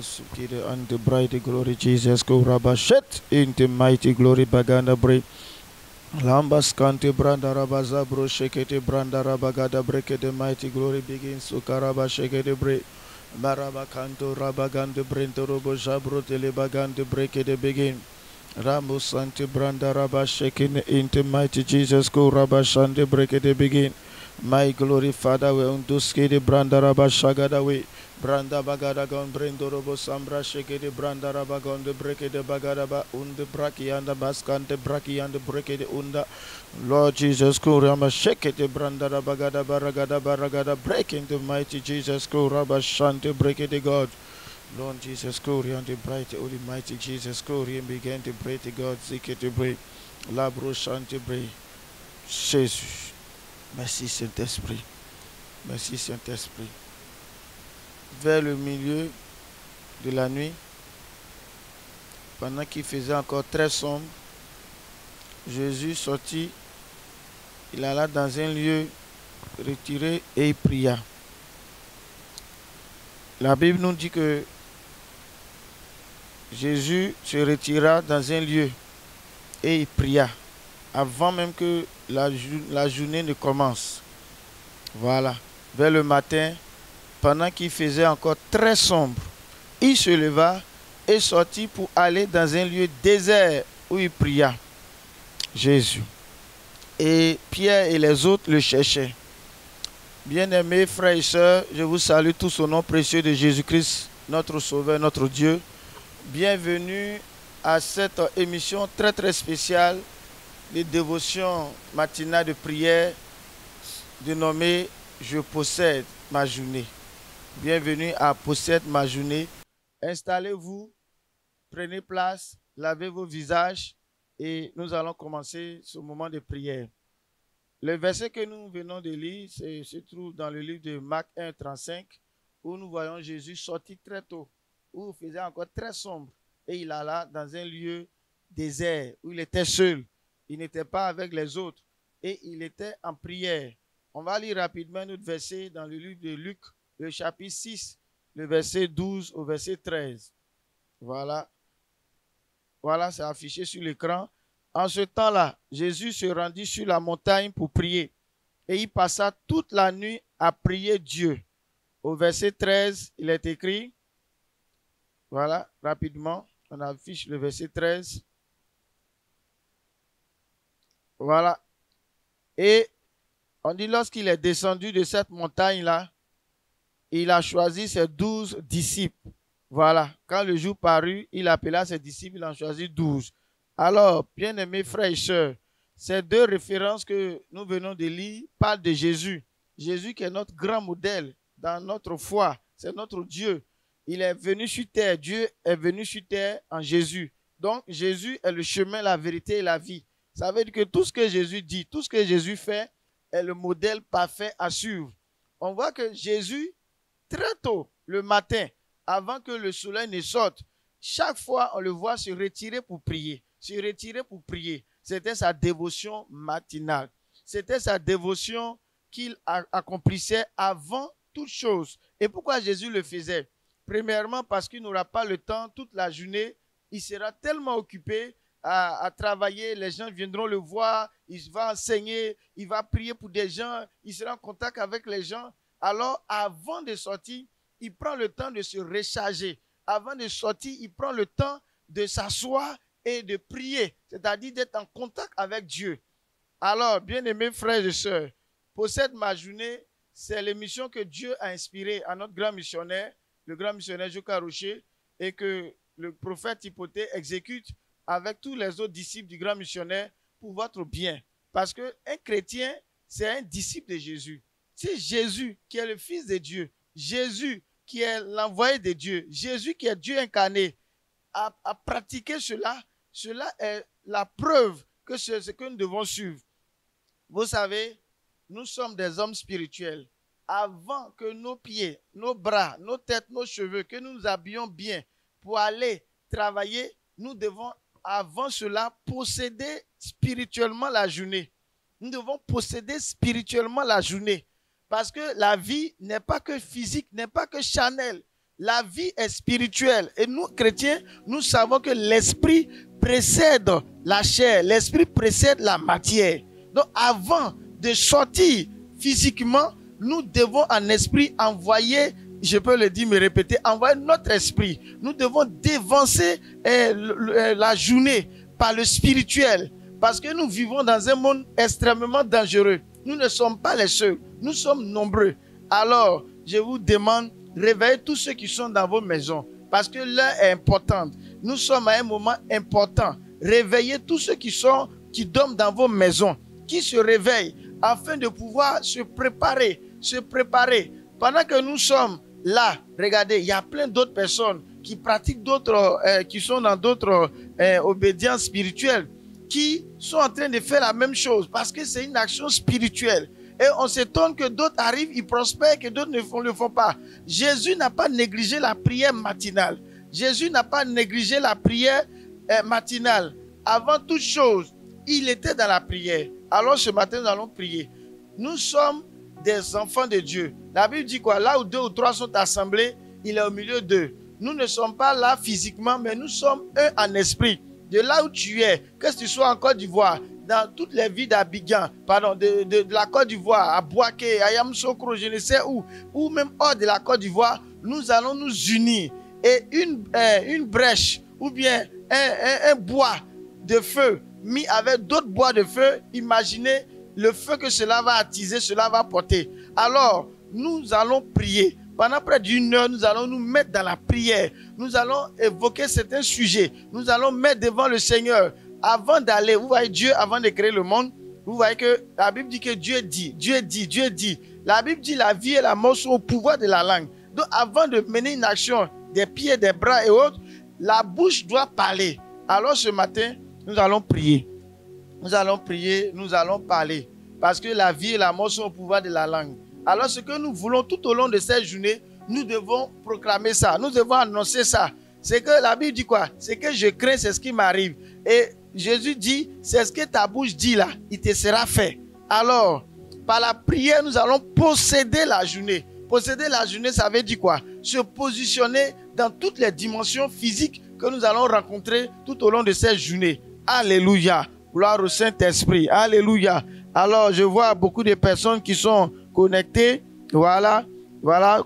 Sukide and the bright glory Jesus go rabashet in the mighty glory baganda break. Lambas kante branda rabaza bro shekete branda rabagada breke the mighty glory begins ukaraba shekete break. Maraba kanto rabagande brento robo jabro telebagande breke the begin. Rambo sante branda rabashekin in the mighty Jesus go rabashande breke the begin. My glory Father we unduske the branda rabashagada we. Branda bagada gon brendo robo sambra sheke de branda rabagon de breke de bagada ba unde braki and the baskante braki and the breke de unda. Lord Jesus kurama sheke de branda rabagada baragada breaking the mighty Jesus kuraba shante breke de God. Lord Jesus glory and the bright holy mighty Jesus glory and begin to pray to God seek it to pray. Labro shante pray. Jésus. Merci Saint-Esprit. Merci Saint-Esprit. Vers le milieu de la nuit, pendant qu'il faisait encore très sombre, Jésus sortit, il alla dans un lieu retiré et il pria. La Bible nous dit que Jésus se retira dans un lieu et il pria, avant même que la journée ne commence. Voilà, vers le matin, pendant qu'il faisait encore très sombre, il se leva et sortit pour aller dans un lieu désert où il pria. Jésus. Et Pierre et les autres le cherchaient. Bien-aimés frères et sœurs, je vous salue tous au nom précieux de Jésus-Christ, notre Sauveur, notre Dieu. Bienvenue à cette émission très très spéciale de dévotion matinale de prière dénommée « Je possède ma journée ». Bienvenue à Possède ma journée. Installez-vous, prenez place, lavez vos visages et nous allons commencer ce moment de prière. Le verset que nous venons de lire se trouve dans le livre de Marc 1, 35, où nous voyons Jésus sortir très tôt, où il faisait encore très sombre et il alla dans un lieu désert où il était seul. Il n'était pas avec les autres et il était en prière. On va lire rapidement notre verset dans le livre de Luc, le chapitre 6, le verset 12 au verset 13. Voilà. Voilà, c'est affiché sur l'écran. En ce temps-là, Jésus se rendit sur la montagne pour prier. Et il passa toute la nuit à prier Dieu. Au verset 13, il est écrit, voilà, rapidement, on affiche le verset 13. Voilà. Et on dit lorsqu'il est descendu de cette montagne-là, il a choisi ses 12 disciples. Voilà. Quand le jour parut, il appela ses disciples, il en choisit 12. Alors, bien-aimés frères et sœurs, ces deux références que nous venons de lire parlent de Jésus. Jésus qui est notre grand modèle dans notre foi. C'est notre Dieu. Il est venu sur terre. Dieu est venu sur terre en Jésus. Donc, Jésus est le chemin, la vérité et la vie. Ça veut dire que tout ce que Jésus dit, tout ce que Jésus fait est le modèle parfait à suivre. On voit que Jésus, très tôt, le matin, avant que le soleil ne sorte, chaque fois, on le voit se retirer pour prier. Se retirer pour prier. C'était sa dévotion matinale. C'était sa dévotion qu'il accomplissait avant toute chose. Et pourquoi Jésus le faisait? Premièrement, parce qu'il n'aura pas le temps toute la journée. Il sera tellement occupé à travailler. Les gens viendront le voir. Il va enseigner. Il va prier pour des gens. Il sera en contact avec les gens. Alors, avant de sortir, il prend le temps de se recharger. Avant de sortir, il prend le temps de s'asseoir et de prier, c'est-à-dire d'être en contact avec Dieu. Alors, bien-aimés frères et sœurs, Possède ma journée, c'est l'émission que Dieu a inspirée à notre grand missionnaire, le grand missionnaire Joka Rocher, et que le prophète Timothée exécute avec tous les autres disciples du grand missionnaire pour votre bien. Parce qu'un chrétien, c'est un disciple de Jésus. C'est Jésus qui est le Fils de Dieu, Jésus qui est l'envoyé de Dieu, Jésus qui est Dieu incarné, à pratiquer cela. Cela est la preuve que c'est ce que nous devons suivre. Vous savez, nous sommes des hommes spirituels. Avant que nos pieds, nos bras, nos têtes, nos cheveux, que nous nous habillions bien pour aller travailler, nous devons avant cela posséder spirituellement la journée. Nous devons posséder spirituellement la journée. Parce que la vie n'est pas que physique, n'est pas que charnelle. la vie est spirituelle. Et nous, chrétiens, nous savons que l'esprit précède la chair. L'esprit précède la matière. Donc, avant de sortir physiquement, nous devons en esprit envoyer, je peux le dire, me répéter, envoyer notre esprit. Nous devons dévancer la journée par le spirituel. Parce que nous vivons dans un monde extrêmement dangereux. Nous ne sommes pas les seuls. Nous sommes nombreux. Alors, je vous demande, réveillez tous ceux qui sont dans vos maisons. Parce que l'heure est importante. Nous sommes à un moment important. Réveillez tous ceux qui dorment dans vos maisons, qui se réveillent afin de pouvoir se préparer. Pendant que nous sommes là, regardez, il y a plein d'autres personnes qui pratiquent qui sont dans d'autres obédiences spirituelles, qui sont en train de faire la même chose parce que c'est une action spirituelle. Et on s'étonne que d'autres arrivent, ils prospèrent, que d'autres ne le font pas. Jésus n'a pas négligé la prière matinale. Jésus n'a pas négligé la prière matinale. Avant toute chose, il était dans la prière. Alors ce matin, nous allons prier. Nous sommes des enfants de Dieu. La Bible dit quoi? Là où 2 ou 3 sont assemblés, il est au milieu d'eux. Nous ne sommes pas là physiquement, mais nous sommes eux en esprit. De là où tu es, que tu sois en Côte d'Ivoire, dans toutes les villes d'Abidjan, de la Côte d'Ivoire, à Boaké, à Yamoussoukro, je ne sais où, ou même hors de la Côte d'Ivoire, nous allons nous unir. Et une brèche, ou bien un bois de feu, mis avec d'autres bois de feu, imaginez le feu que cela va attiser, cela va porter. Alors, nous allons prier. Pendant près d'une heure, nous allons nous mettre dans la prière. Nous allons évoquer certains sujets. Nous allons mettre devant le Seigneur. Avant d'aller, vous voyez Dieu, avant de créer le monde, vous voyez que la Bible dit que Dieu dit. La Bible dit la vie et la mort sont au pouvoir de la langue. Donc avant de mener une action, des pieds, des bras et autres, la bouche doit parler. Alors ce matin, nous allons prier. Nous allons prier, nous allons parler. Parce que la vie et la mort sont au pouvoir de la langue. Alors ce que nous voulons tout au long de cette journée, nous devons proclamer ça. Nous devons annoncer ça. C'est que la Bible dit quoi? C'est que je crains, c'est ce qui m'arrive. Et Jésus dit, c'est ce que ta bouche dit là, il te sera fait. Alors, par la prière, nous allons posséder la journée. Posséder la journée, ça veut dire quoi? Se positionner dans toutes les dimensions physiques que nous allons rencontrer tout au long de cette journée. Alléluia. Gloire au Saint-Esprit. Alléluia. Alors, je vois beaucoup de personnes qui sont connectées. Voilà.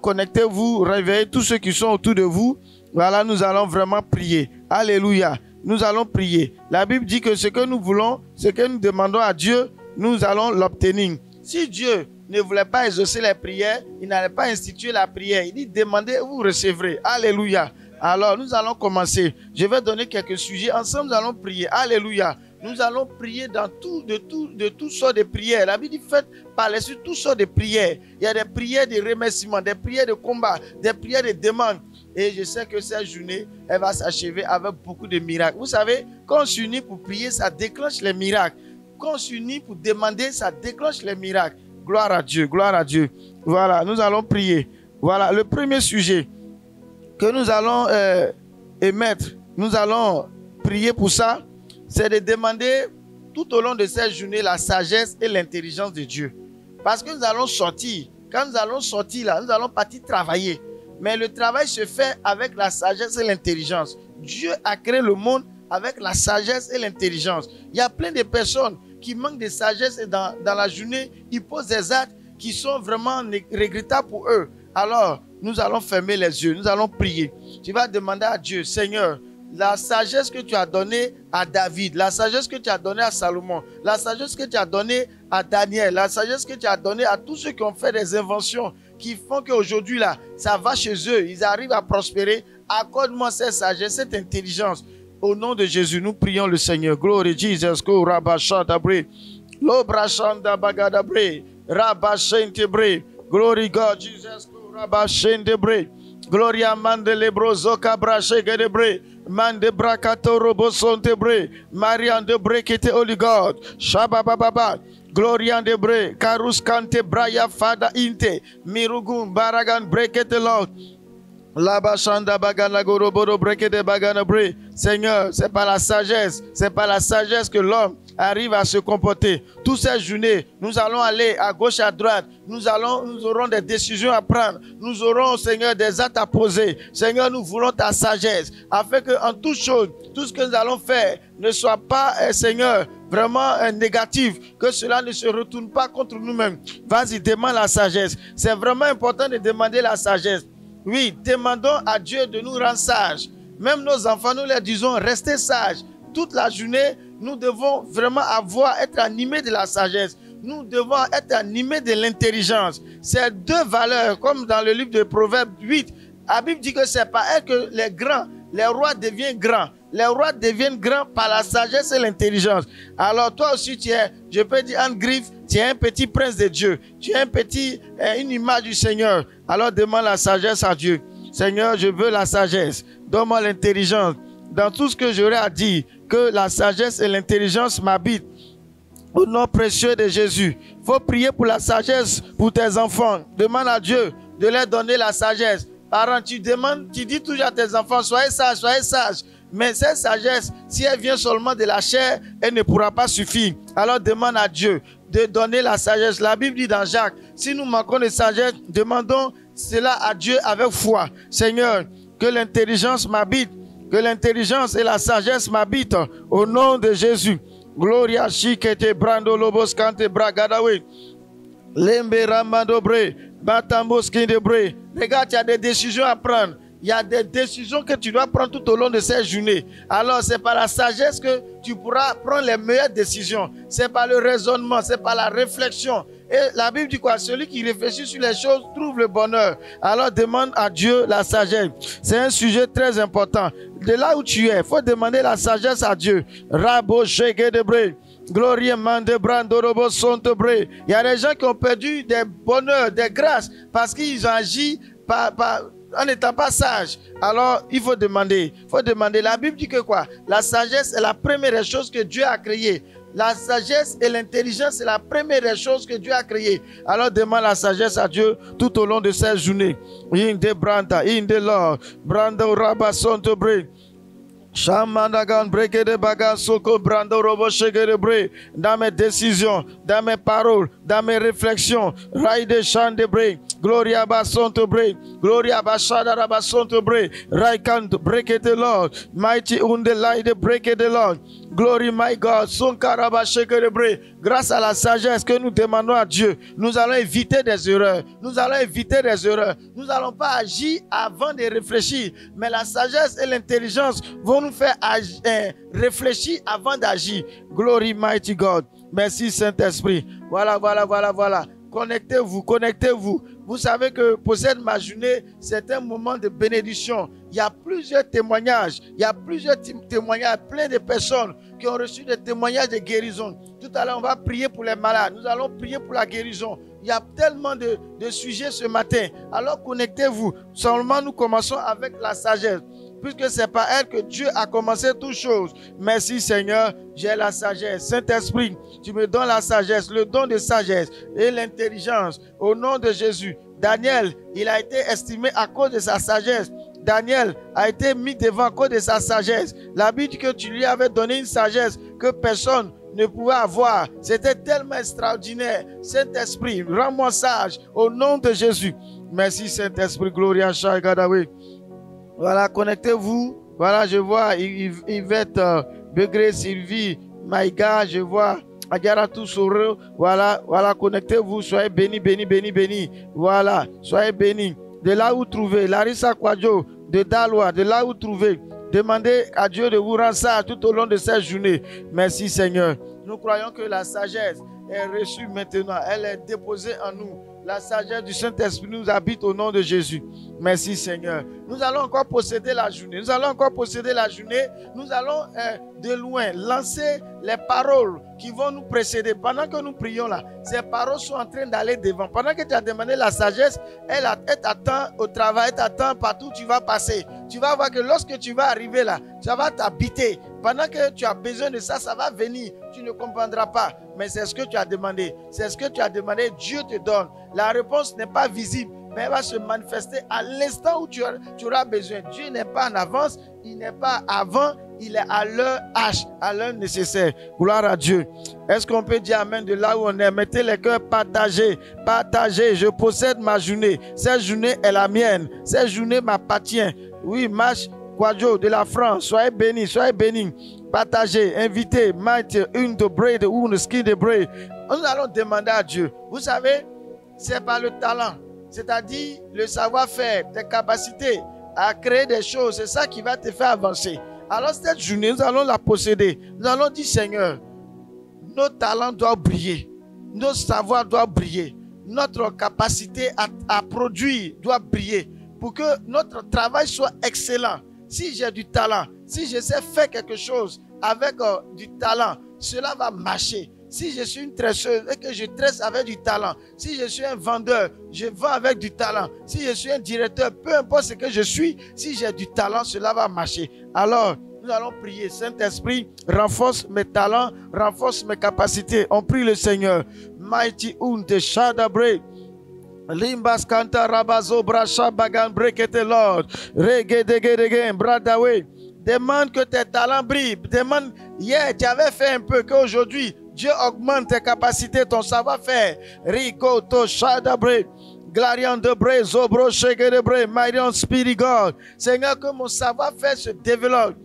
Connectez-vous, réveillez tous ceux qui sont autour de vous. Voilà, nous allons vraiment prier. Alléluia. Nous allons prier. La Bible dit que ce que nous voulons, ce que nous demandons à Dieu, nous allons l'obtenir. Si Dieu ne voulait pas exaucer les prières, il n'allait pas instituer la prière. Il dit, demandez, vous recevrez. Alléluia. Alors, nous allons commencer. Je vais donner quelques sujets. Ensemble, nous allons prier. Alléluia. Nous allons prier dans de toutes sortes de prières. La Bible dit, faites parler sur toutes sortes de prières. Il y a des prières de remerciement, des prières de combat, des prières de demande. Et je sais que cette journée, elle va s'achever avec beaucoup de miracles. Vous savez, quand on s'unit pour prier, ça déclenche les miracles. Quand on s'unit pour demander, ça déclenche les miracles. Gloire à Dieu, gloire à Dieu. Voilà, nous allons prier. Voilà, le premier sujet que nous allons émettre, nous allons prier pour ça, c'est de demander tout au long de cette journée la sagesse et l'intelligence de Dieu. Parce que nous allons sortir. Quand nous allons sortir là, nous allons partir travailler. Mais le travail se fait avec la sagesse et l'intelligence. Dieu a créé le monde avec la sagesse et l'intelligence. Il y a plein de personnes qui manquent de sagesse et dans la journée, ils posent des actes qui sont vraiment regrettables pour eux. Alors, nous allons fermer les yeux, nous allons prier. Tu vas demander à Dieu, Seigneur, la sagesse que tu as donnée à David, la sagesse que tu as donnée à Salomon, la sagesse que tu as donnée à Daniel, la sagesse que tu as donnée à tous ceux qui ont fait des inventions, qui font qu'aujourd'hui, là, ça va chez eux, ils arrivent à prospérer. Accorde-moi cette sagesse, cette intelligence. Au nom de Jésus, nous prions le Seigneur. Glory Jesus, go Rabashandabre, Lobrashandabagadabre, Rabashentebre, Glory God, Jesus, go Rabashendebre, Gloria Mandele Brozoka Brashegedebre, Mande Brakato Robosontebre, Marian de Brekete Holy God, Shabababa. Gloria de Bre, Karus Kante Braya Fada Inte, Mirugun Baragan Brekete Lord. Labashanda Bagana Goroboro Brekete Bagana Bre. Seigneur, c'est pas la sagesse que l'homme arrive à se comporter. Toutes ces journées, nous allons aller à gauche, à droite. Nous aurons des décisions à prendre. Nous aurons, Seigneur, des actes à poser. Seigneur, nous voulons ta sagesse, afin qu'en toute chose, tout ce que nous allons faire ne soit pas, Seigneur, vraiment négatif, que cela ne se retourne pas contre nous-mêmes. Vas-y, demande la sagesse. C'est vraiment important de demander la sagesse. Oui, demandons à Dieu de nous rendre sages. Même nos enfants, nous leur disons, restez sages. Toute la journée, nous devons vraiment être animés de la sagesse. Nous devons être animés de l'intelligence. Ces deux valeurs, comme dans le livre de Proverbes 8, la Bible dit que c'est par elle que les rois deviennent grands. Les rois deviennent grands par la sagesse et l'intelligence. Alors toi aussi, je peux dire en griffe, tu es un petit prince de Dieu. Tu es une image du Seigneur. Alors demande la sagesse à Dieu. Seigneur, je veux la sagesse. Donne-moi l'intelligence. Dans tout ce que j'aurai à dire, que la sagesse et l'intelligence m'habitent. Au nom précieux de Jésus. Il faut prier pour la sagesse pour tes enfants. Demande à Dieu de leur donner la sagesse. Parents, tu dis toujours à tes enfants, soyez sages, soyez sages. Mais cette sagesse, si elle vient seulement de la chair, elle ne pourra pas suffire. Alors demande à Dieu de donner la sagesse. La Bible dit dans Jacques, si nous manquons de sagesse, demandons cela à Dieu avec foi. Seigneur, que l'intelligence m'habite, que l'intelligence et la sagesse m'habitent au nom de Jésus. Gloria shikete brando lobos kante bragadawe. Lembe ramandobre, batambos kindebre. Regarde, il y a des décisions à prendre. Il y a des décisions que tu dois prendre tout au long de ces journées. Alors, c'est par la sagesse que tu pourras prendre les meilleures décisions. C'est par le raisonnement, c'est par la réflexion. Et la Bible dit quoi? Celui qui réfléchit sur les choses trouve le bonheur. Alors, demande à Dieu la sagesse. C'est un sujet très important. De là où tu es, il faut demander la sagesse à Dieu. Rabo shege debre. Gloria mande brando robo sontebre. Il y a des gens qui ont perdu des bonheurs, des grâces, parce qu'ils ont agi en n'étant pas sages. Alors, il faut demander. La Bible dit que quoi? La sagesse est la première des choses que Dieu a créées. La sagesse et l'intelligence, c'est la première des choses que Dieu a créées. Alors, demande la sagesse à Dieu tout au long de cette journée. Inde branda, inde lord, branda raba sontebre. Shamandagan breke de bagan soko brando robo shegere bre. Dans mes décisions, dans mes paroles, dans mes réflexions, raï de chan de bre. Gloria basonto bre. Gloria bashada rabasonto bre. Raïkan breke de Lord. Mighty unde light de breke de Lord. Glory my God. Son karaba shegere bre. Grâce à la sagesse que nous demandons à Dieu, nous allons éviter des erreurs. Nous allons éviter des erreurs. Nous n'allons pas agir avant de réfléchir. Mais la sagesse et l'intelligence vont nous faire réfléchir avant d'agir. Glory mighty God. Merci Saint-Esprit. Voilà. Connectez-vous. Vous savez que pour cette ma journée, c'est un moment de bénédiction. Il y a plusieurs témoignages. Plein de personnes qui ont reçu des témoignages de guérison. Tout à l'heure, on va prier pour les malades. Nous allons prier pour la guérison. Il y a tellement de sujets ce matin. Alors connectez-vous. Seulement, nous commençons avec la sagesse. Puisque c'est par elle que Dieu a commencé toutes choses. Merci Seigneur, j'ai la sagesse. Saint-Esprit, tu me donnes la sagesse, le don de sagesse et l'intelligence. Au nom de Jésus. Daniel, il a été estimé à cause de sa sagesse. Daniel a été mis devant à cause de sa sagesse. La Bible dit que tu lui avais donné une sagesse que personne ne pouvait avoir. C'était tellement extraordinaire. Saint-Esprit, rends-moi sage au nom de Jésus. Merci Saint-Esprit, Gloria Shagadawe. Voilà, connectez-vous. Voilà, je vois Yvette, Begré, Sylvie, Maïga, je vois Agaratou Soro. Voilà, connectez-vous. Soyez bénis. Voilà, soyez bénis. De là où trouver, Larissa Kwadjo, de Daloa, de là où trouver. Demandez à Dieu de vous rendre ça tout au long de cette journée. Merci Seigneur. Nous croyons que la sagesse est reçue maintenant. Elle est déposée en nous. La sagesse du Saint-Esprit nous habite au nom de Jésus. Merci Seigneur. Nous allons encore posséder la journée. Nous allons de loin lancer les paroles qui vont nous précéder. Pendant que nous prions là, ces paroles sont en train d'aller devant. Pendant que tu as demandé la sagesse, elle t'attend au travail, elle t'attend partout où tu vas passer. Tu vas voir que lorsque tu vas arriver là, ça va t'habiter. Pendant que tu as besoin de ça, ça va venir. Tu ne comprendras pas. Mais c'est ce que tu as demandé. C'est ce que tu as demandé. Dieu te donne. La réponse n'est pas visible, mais elle va se manifester à l'instant où tu auras besoin. Dieu n'est pas en avance, il n'est pas avant, il est à leur âge, à l'heure nécessaire. Gloire à Dieu. Est-ce qu'on peut dire amen de là où on est? Mettez les cœurs partagés. Partagez. Je possède ma journée. Cette journée est la mienne. Cette journée m'appartient. Oui, marche Quadjo de la France. Soyez bénis, soyez bénis. Partagez, invitez, mettez une de braid ou une skin de braid. Nous allons demander à Dieu. Vous savez, c'est par le talent, c'est-à-dire le savoir-faire, tes capacités à créer des choses. C'est ça qui va te faire avancer. Alors cette journée, nous allons la posséder. Nous allons dire, Seigneur, nos talents doivent briller. Nos savoirs doivent briller. Notre capacité à produire doit briller pour que notre travail soit excellent. Si j'ai du talent, si je sais faire quelque chose avec du talent, cela va marcher. Si je suis une tresseuse et que je tresse avec du talent, si je suis un vendeur, je vends avec du talent. Si je suis un directeur, peu importe ce que je suis, si j'ai du talent, cela va marcher. Alors, nous allons prier. Saint-Esprit, renforce mes talents, renforce mes capacités. On prie le Seigneur. Mighty Unte Shadabre. Limbas Kanta Rabazo Brasha Bagan Brekete Lord. Regedegedegen Bradawe. Demande que tes talents brillent. Demande, hier tu avais fait un peu, qu'aujourd'hui Dieu augmente tes capacités, ton savoir-faire. Rico to Shadabre. Glarion de Bre, Zobro Shege de Bre, Myrion Spirit God. Seigneur, que mon savoir-faire se développe.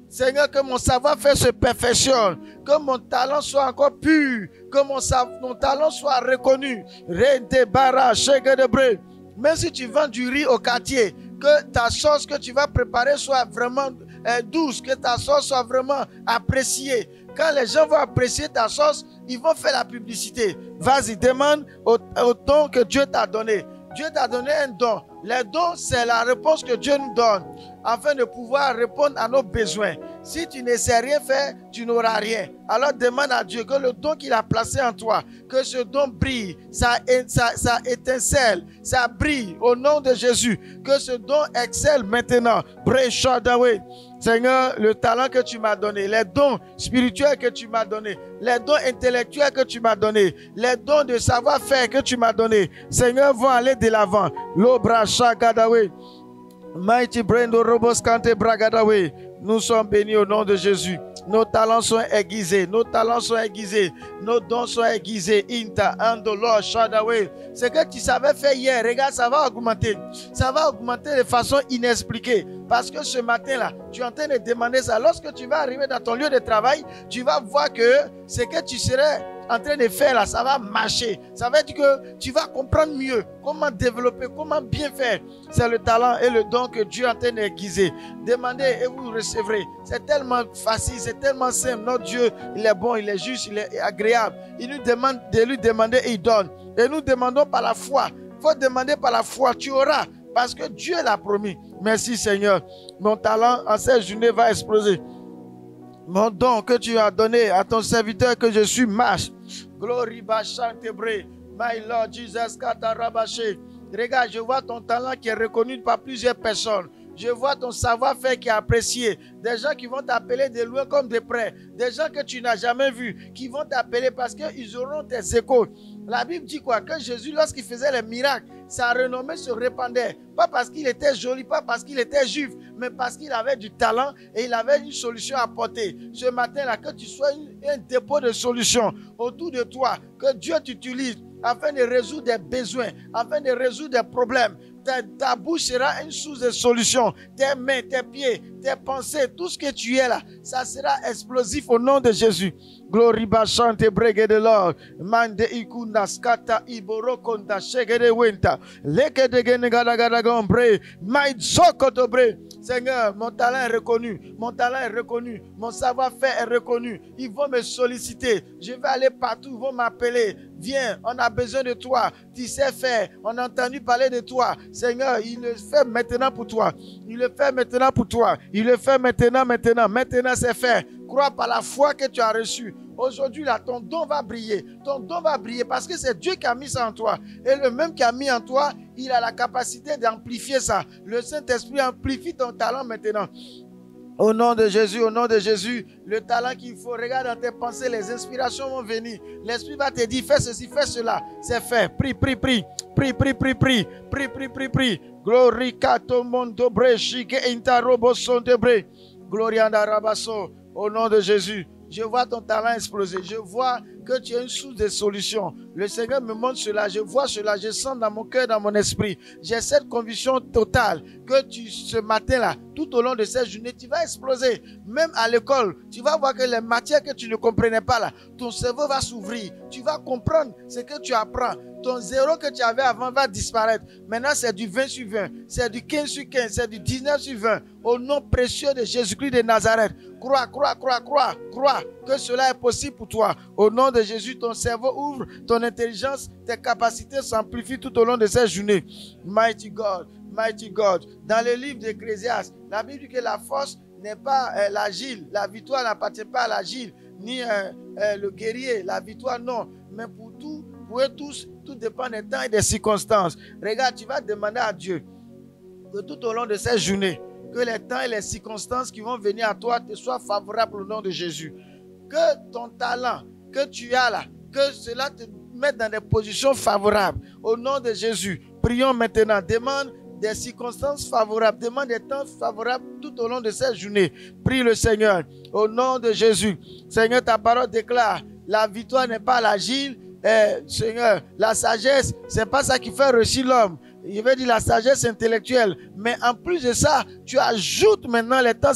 Seigneur, que mon savoir-faire se perfectionne, que mon talent soit encore pur, que mon talent soit reconnu. Même si tu vends du riz au quartier, que ta sauce que tu vas préparer soit vraiment douce, que ta sauce soit vraiment appréciée. Quand les gens vont apprécier ta sauce, ils vont faire la publicité. Vas-y, demande au don que Dieu t'a donné. Dieu t'a donné un don. Les dons, c'est la réponse que Dieu nous donne afin de pouvoir répondre à nos besoins. Si tu ne sais rien faire, tu n'auras rien. Alors demande à Dieu que le don qu'il a placé en toi, que ce don brille, ça étincelle, ça brille au nom de Jésus. Que ce don excelle maintenant. Seigneur, le talent que tu m'as donné, les dons spirituels que tu m'as donné, les dons intellectuels que tu m'as donné, les dons de savoir-faire que tu m'as donné, Seigneur, vont aller de l'avant. L'obra Shagadawe. Mighty Brendo Robos Kante Bragadawe. Nous sommes bénis au nom de Jésus. Nos talents sont aiguisés. Nos talents sont aiguisés. Nos dons sont aiguisés. Inta, Andolo, Shadawe. Ce que tu savais faire hier, regarde, ça va augmenter. Ça va augmenter de façon inexpliquée. Parce que ce matin-là, tu es en train de demander ça. Lorsque tu vas arriver dans ton lieu de travail, tu vas voir que ce que tu serais en train de faire là, ça va marcher. Ça veut dire que tu vas comprendre mieux comment développer, comment bien faire. C'est le talent et le don que Dieu est en train d'aiguiser. Demandez et vous recevrez. C'est tellement facile, c'est tellement simple. Notre Dieu, il est bon, il est juste, il est agréable. Il nous demande de lui demander et il donne. Et nous demandons par la foi. Il faut demander par la foi, tu auras. Parce que Dieu l'a promis. Merci Seigneur. Mon talent en cette journée va exploser. Mon don que tu as donné à ton serviteur que je suis marche. Glory Bachantebre. My Lord Jesus Katarabaché. Regarde, je vois ton talent qui est reconnu par plusieurs personnes. Je vois ton savoir-faire qui est apprécié. Des gens qui vont t'appeler de loin comme de près. Des gens que tu n'as jamais vus, qui vont t'appeler parce qu'ils auront tes échos. La Bible dit quoi? Que Jésus, lorsqu'il faisait les miracles, sa renommée se répandait. Pas parce qu'il était joli, pas parce qu'il était juif, mais parce qu'il avait du talent et il avait une solution à apporter. Ce matin-là, que tu sois un dépôt de solutions autour de toi, que Dieu t'utilise afin de résoudre des besoins, afin de résoudre des problèmes. Ta bouche sera une source de solution. Tes mains, tes pieds, tes pensées, tout ce que tu es là, ça sera explosif au nom de Jésus. Glory bachante bregue de l'or. Mande ikunda skata iborokonda shegede wenta. Leke de genegada gombre. Maïd sokotobre. Seigneur, mon talent est reconnu. Mon talent est reconnu. Mon savoir-faire est reconnu. Ils vont me solliciter. Je vais aller partout. Ils vont m'appeler. Viens, on a besoin de toi. Tu sais faire. On a entendu parler de toi. Seigneur, il le fait maintenant pour toi. Il le fait maintenant pour toi. Il le fait maintenant. Maintenant, c'est fait. Crois par la foi que tu as reçue. Aujourd'hui, là, ton don va briller. Ton don va briller parce que c'est Dieu qui a mis ça en toi. Et le même qui a mis en toi, il a la capacité d'amplifier ça. Le Saint-Esprit amplifie ton talent maintenant. Au nom de Jésus, le talent qu'il faut, regarde dans tes pensées, les inspirations vont venir. L'Esprit va te dire, fais ceci, fais cela. C'est fait. Prie. Glory kato mondo bre, shike inta robo son de bre. Glorianda Rabasso. Au nom de Jésus. Je vois ton talent exploser. Je vois que tu es une source de solutions. Le Seigneur me montre cela. Je vois cela. Je sens dans mon cœur, dans mon esprit. J'ai cette conviction totale que ce matin-là, tout au long de cette journée, tu vas exploser. Même à l'école, tu vas voir que les matières que tu ne comprenais pas là, ton cerveau va s'ouvrir. Tu vas comprendre ce que tu apprends. Ton zéro que tu avais avant va disparaître. Maintenant, c'est du 20 sur 20. C'est du 15 sur 15. C'est du 19 sur 20. Au nom précieux de Jésus-Christ de Nazareth. Crois que cela est possible pour toi. Au nom de Jésus, ton cerveau ouvre, ton intelligence, tes capacités s'amplifient tout au long de cette journée. Mighty God, mighty God. Dans le livre d'Ecclésiaste, la Bible dit que la force n'est pas l'agile. La victoire n'appartient pas à l'agile, ni le guerrier. La victoire, non. Mais pour eux tous, tout dépend des temps et des circonstances. Regarde, tu vas demander à Dieu que tout au long de cette journée, que les temps et les circonstances qui vont venir à toi te soient favorables au nom de Jésus. Que ton talent que tu as là, que cela te mette dans des positions favorables. Au nom de Jésus, prions maintenant. Demande des circonstances favorables. Demande des temps favorables tout au long de cette journée. Prie le Seigneur. Au nom de Jésus. Seigneur, ta parole déclare, la victoire n'est pas l'agile. Seigneur, la sagesse, c'est pas ça qui fait réussir l'homme. Il veut dire la sagesse intellectuelle. Mais en plus de ça, tu ajoutes maintenant les temps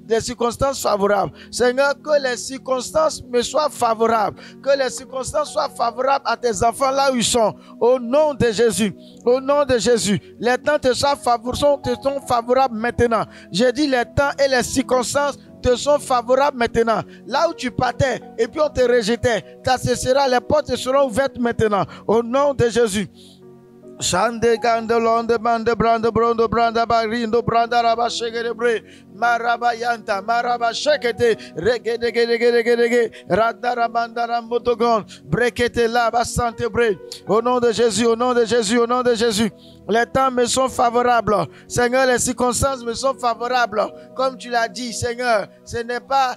des circonstances favorables. Seigneur, que les circonstances me soient favorables. Que les circonstances soient favorables à tes enfants là où ils sont. Au nom de Jésus. Au nom de Jésus. Les temps te sont favorables maintenant. J'ai dit les temps et les circonstances te sont favorables maintenant. Là où tu partais et puis on te rejetait, les portes te seront ouvertes maintenant. Au nom de Jésus. Shande Gandelonde Bande Brande Brondo Branda Barindo Branda Raba Shegerebre Maraba Yanta Maraba Shekete Regedegedegedege Radarabanda Rambotogon Brekete Laba Sante Bre. Au nom de Jésus, au nom de Jésus, au nom de Jésus. Les temps me sont favorables. Seigneur, les circonstances me sont favorables. Comme tu l'as dit, Seigneur, c'est pas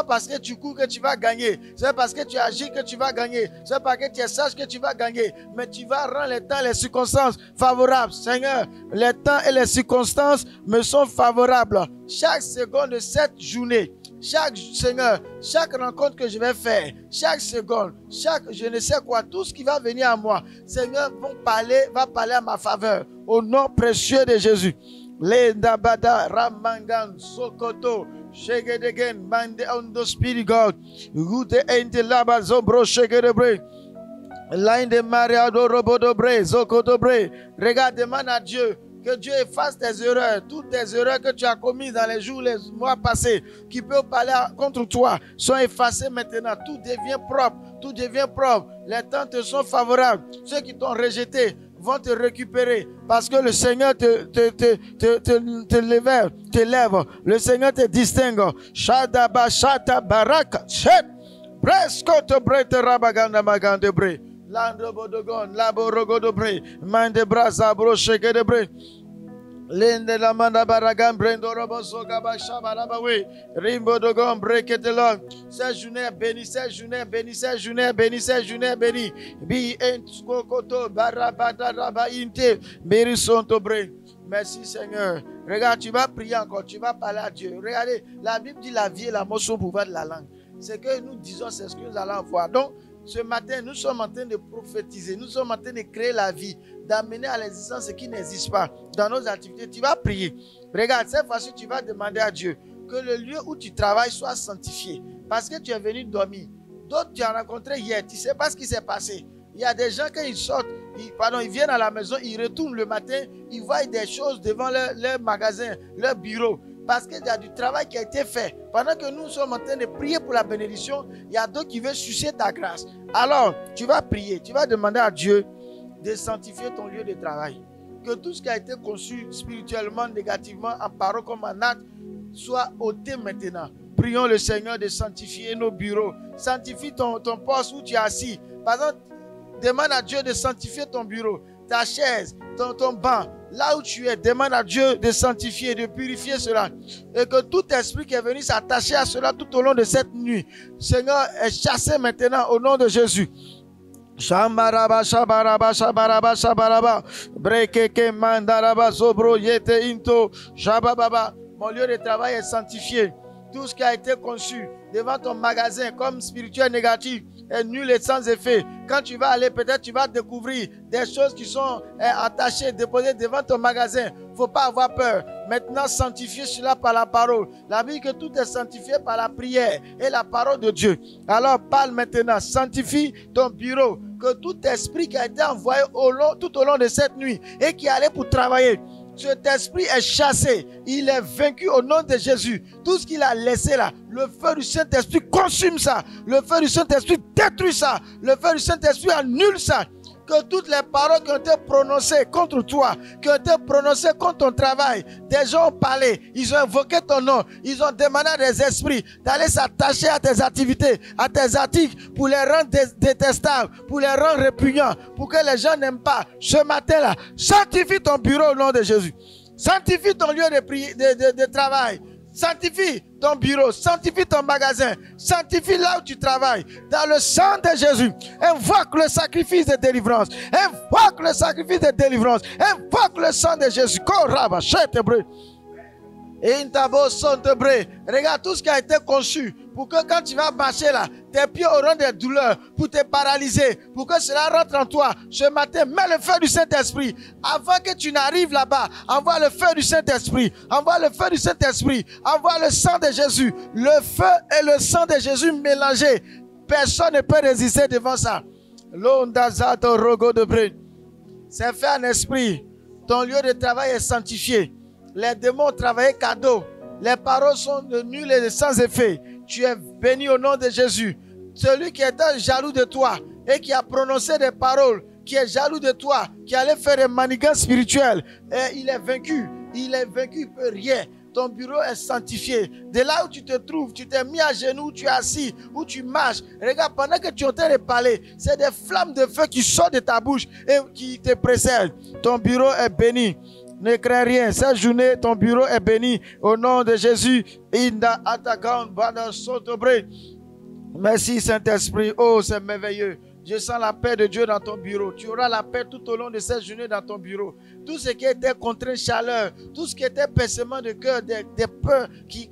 parce que tu cours que tu vas gagner. C'est parce que tu agis que tu vas gagner. C'est parce que tu es sage que tu vas gagner. Mais tu vas rendre les temps, les circonstances favorables. Seigneur, les temps et les circonstances me sont favorables. Chaque seconde de cette journée, Seigneur, chaque rencontre que je vais faire, chaque seconde, je ne sais quoi, tout ce qui va venir à moi, Seigneur, va parler à ma faveur. Au nom précieux de Jésus. Lendabada Ramangan Sokoto Shegedegen Mande Ondo Spirit God Gute Ente Laba Zombro Shegedebre Line Maria do Robodobre Zokodobre. Regarde, demande à Dieu que Dieu efface tes erreurs, toutes tes erreurs que tu as commises dans les jours, les mois passés, qui peuvent parler contre toi, sont effacées maintenant. Tout devient propre, tout devient propre. Les temps te sont favorables. Ceux qui t'ont rejeté vont te récupérer parce que le Seigneur te lève. Le Seigneur te distingue. Shadaba Shata Baraka Shet Presco te brete Rabaganda Magande Bre. Lando Bodogon, Labo Rogodobre, Mande Brasa Brocheke de Bre. Lende la manda baragam brendo roboso gabasha balabawe rimbo dogon breketelon. Cette journée béni, cette journée béni, cette journée béni, cette journée béni. Bi entsko koto barabada rabainte berison to bre. Merci Seigneur. Regarde, tu vas prier encore, tu vas parler à Dieu. Regardez, la Bible dit la vie et la mort sont pouvoir de la langue. C'est que nous disons, c'est ce que nous allons voir. Donc, ce matin, nous sommes en train de prophétiser, nous sommes en train de créer la vie, d'amener à l'existence ce qui n'existe pas dans nos activités. Tu vas prier. Regarde, cette fois-ci, tu vas demander à Dieu que le lieu où tu travailles soit sanctifié. Parce que tu es venu dormir. D'autres, tu as rencontré hier, tu ne sais pas ce qui s'est passé. Il y a des gens, quand ils sortent, ils viennent à la maison, ils retournent le matin, ils voient des choses devant leur magasin, leur bureau. Parce qu'il y a du travail qui a été fait. Pendant que nous sommes en train de prier pour la bénédiction, il y a d'autres qui veulent sucer ta grâce. Alors, tu vas prier, tu vas demander à Dieu de sanctifier ton lieu de travail. Que tout ce qui a été conçu spirituellement, négativement, en parole comme en acte, soit ôté maintenant. Prions le Seigneur de sanctifier nos bureaux. Sanctifie ton poste où tu es assis. Par exemple, demande à Dieu de sanctifier ton bureau, ta chaise, ton banc. Là où tu es, demande à Dieu de sanctifier, de purifier cela. Et que tout esprit qui est venu s'attacher à cela tout au long de cette nuit, Seigneur, est chassé maintenant au nom de Jésus. Shamaraba, shabaraba, shabaraba, shabaraba. Brekeke mandaraba, sobro yete into, shabababa. Mon lieu de travail est sanctifié. Tout ce qui a été conçu devant ton magasin comme spirituel négatif est nul et sans effet. Quand tu vas aller, peut-être tu vas découvrir des choses qui sont attachées, déposées devant ton magasin. Il ne faut pas avoir peur. Maintenant, sanctifiez cela par la parole. La Bible dit que tout est sanctifié par la prière et la parole de Dieu. Alors parle maintenant, sanctifie ton bureau. Que tout esprit qui a été envoyé tout au long de cette nuit et qui allait pour travailler, cet esprit est chassé, il est vaincu au nom de Jésus. Tout ce qu'il a laissé là, le feu du Saint-Esprit consume ça. Le feu du Saint-Esprit détruit ça. Le feu du Saint-Esprit annule ça. Que toutes les paroles qui ont été prononcées contre toi, qui ont été prononcées contre ton travail, des gens ont parlé, ils ont invoqué ton nom, ils ont demandé à des esprits d'aller s'attacher à tes activités, à tes articles, pour les rendre détestables, pour les rendre répugnants, pour que les gens n'aiment pas. Ce matin-là, sanctifie ton bureau au nom de Jésus. Sanctifie ton lieu de travail. Sanctifie ton bureau, sanctifie ton magasin, sanctifie là où tu travailles. Dans le sang de Jésus, invoque le sacrifice de délivrance. Invoque le sacrifice de délivrance. Invoque le sang de Jésus. Regarde tout ce qui a été conçu pour que quand tu vas marcher là, tes pieds auront des douleurs, pour te paralyser, pour que cela rentre en toi. Ce matin, mets le feu du Saint-Esprit. Avant que tu n'arrives là-bas, envoie le feu du Saint-Esprit. Envoie le feu du Saint-Esprit. Envoie le sang de Jésus. Le feu et le sang de Jésus mélangés. Personne ne peut résister devant ça. C'est fait en esprit. Ton lieu de travail est sanctifié. Les démons ont travaillé cadeau. Les paroles sont nulles et sans effet. Tu es béni au nom de Jésus. Celui qui était jaloux de toi et qui a prononcé des paroles, qui est jaloux de toi, qui allait faire des manigances spirituelles, et il est vaincu. Il est vaincu, il ne peut rien. Ton bureau est sanctifié. De là où tu te trouves, tu t'es mis à genoux, tu es assis, où tu marches. Regarde, pendant que tu es en train de parler, c'est des flammes de feu qui sortent de ta bouche et qui te précèdent. Ton bureau est béni. Ne crains rien. Cette journée, ton bureau est béni. Au nom de Jésus. Merci Saint-Esprit. Oh, c'est merveilleux. Je sens la paix de Dieu dans ton bureau. Tu auras la paix tout au long de cette journée dans ton bureau. Tout ce qui était contre chaleur, tout ce qui était pincement de cœur, des peurs qui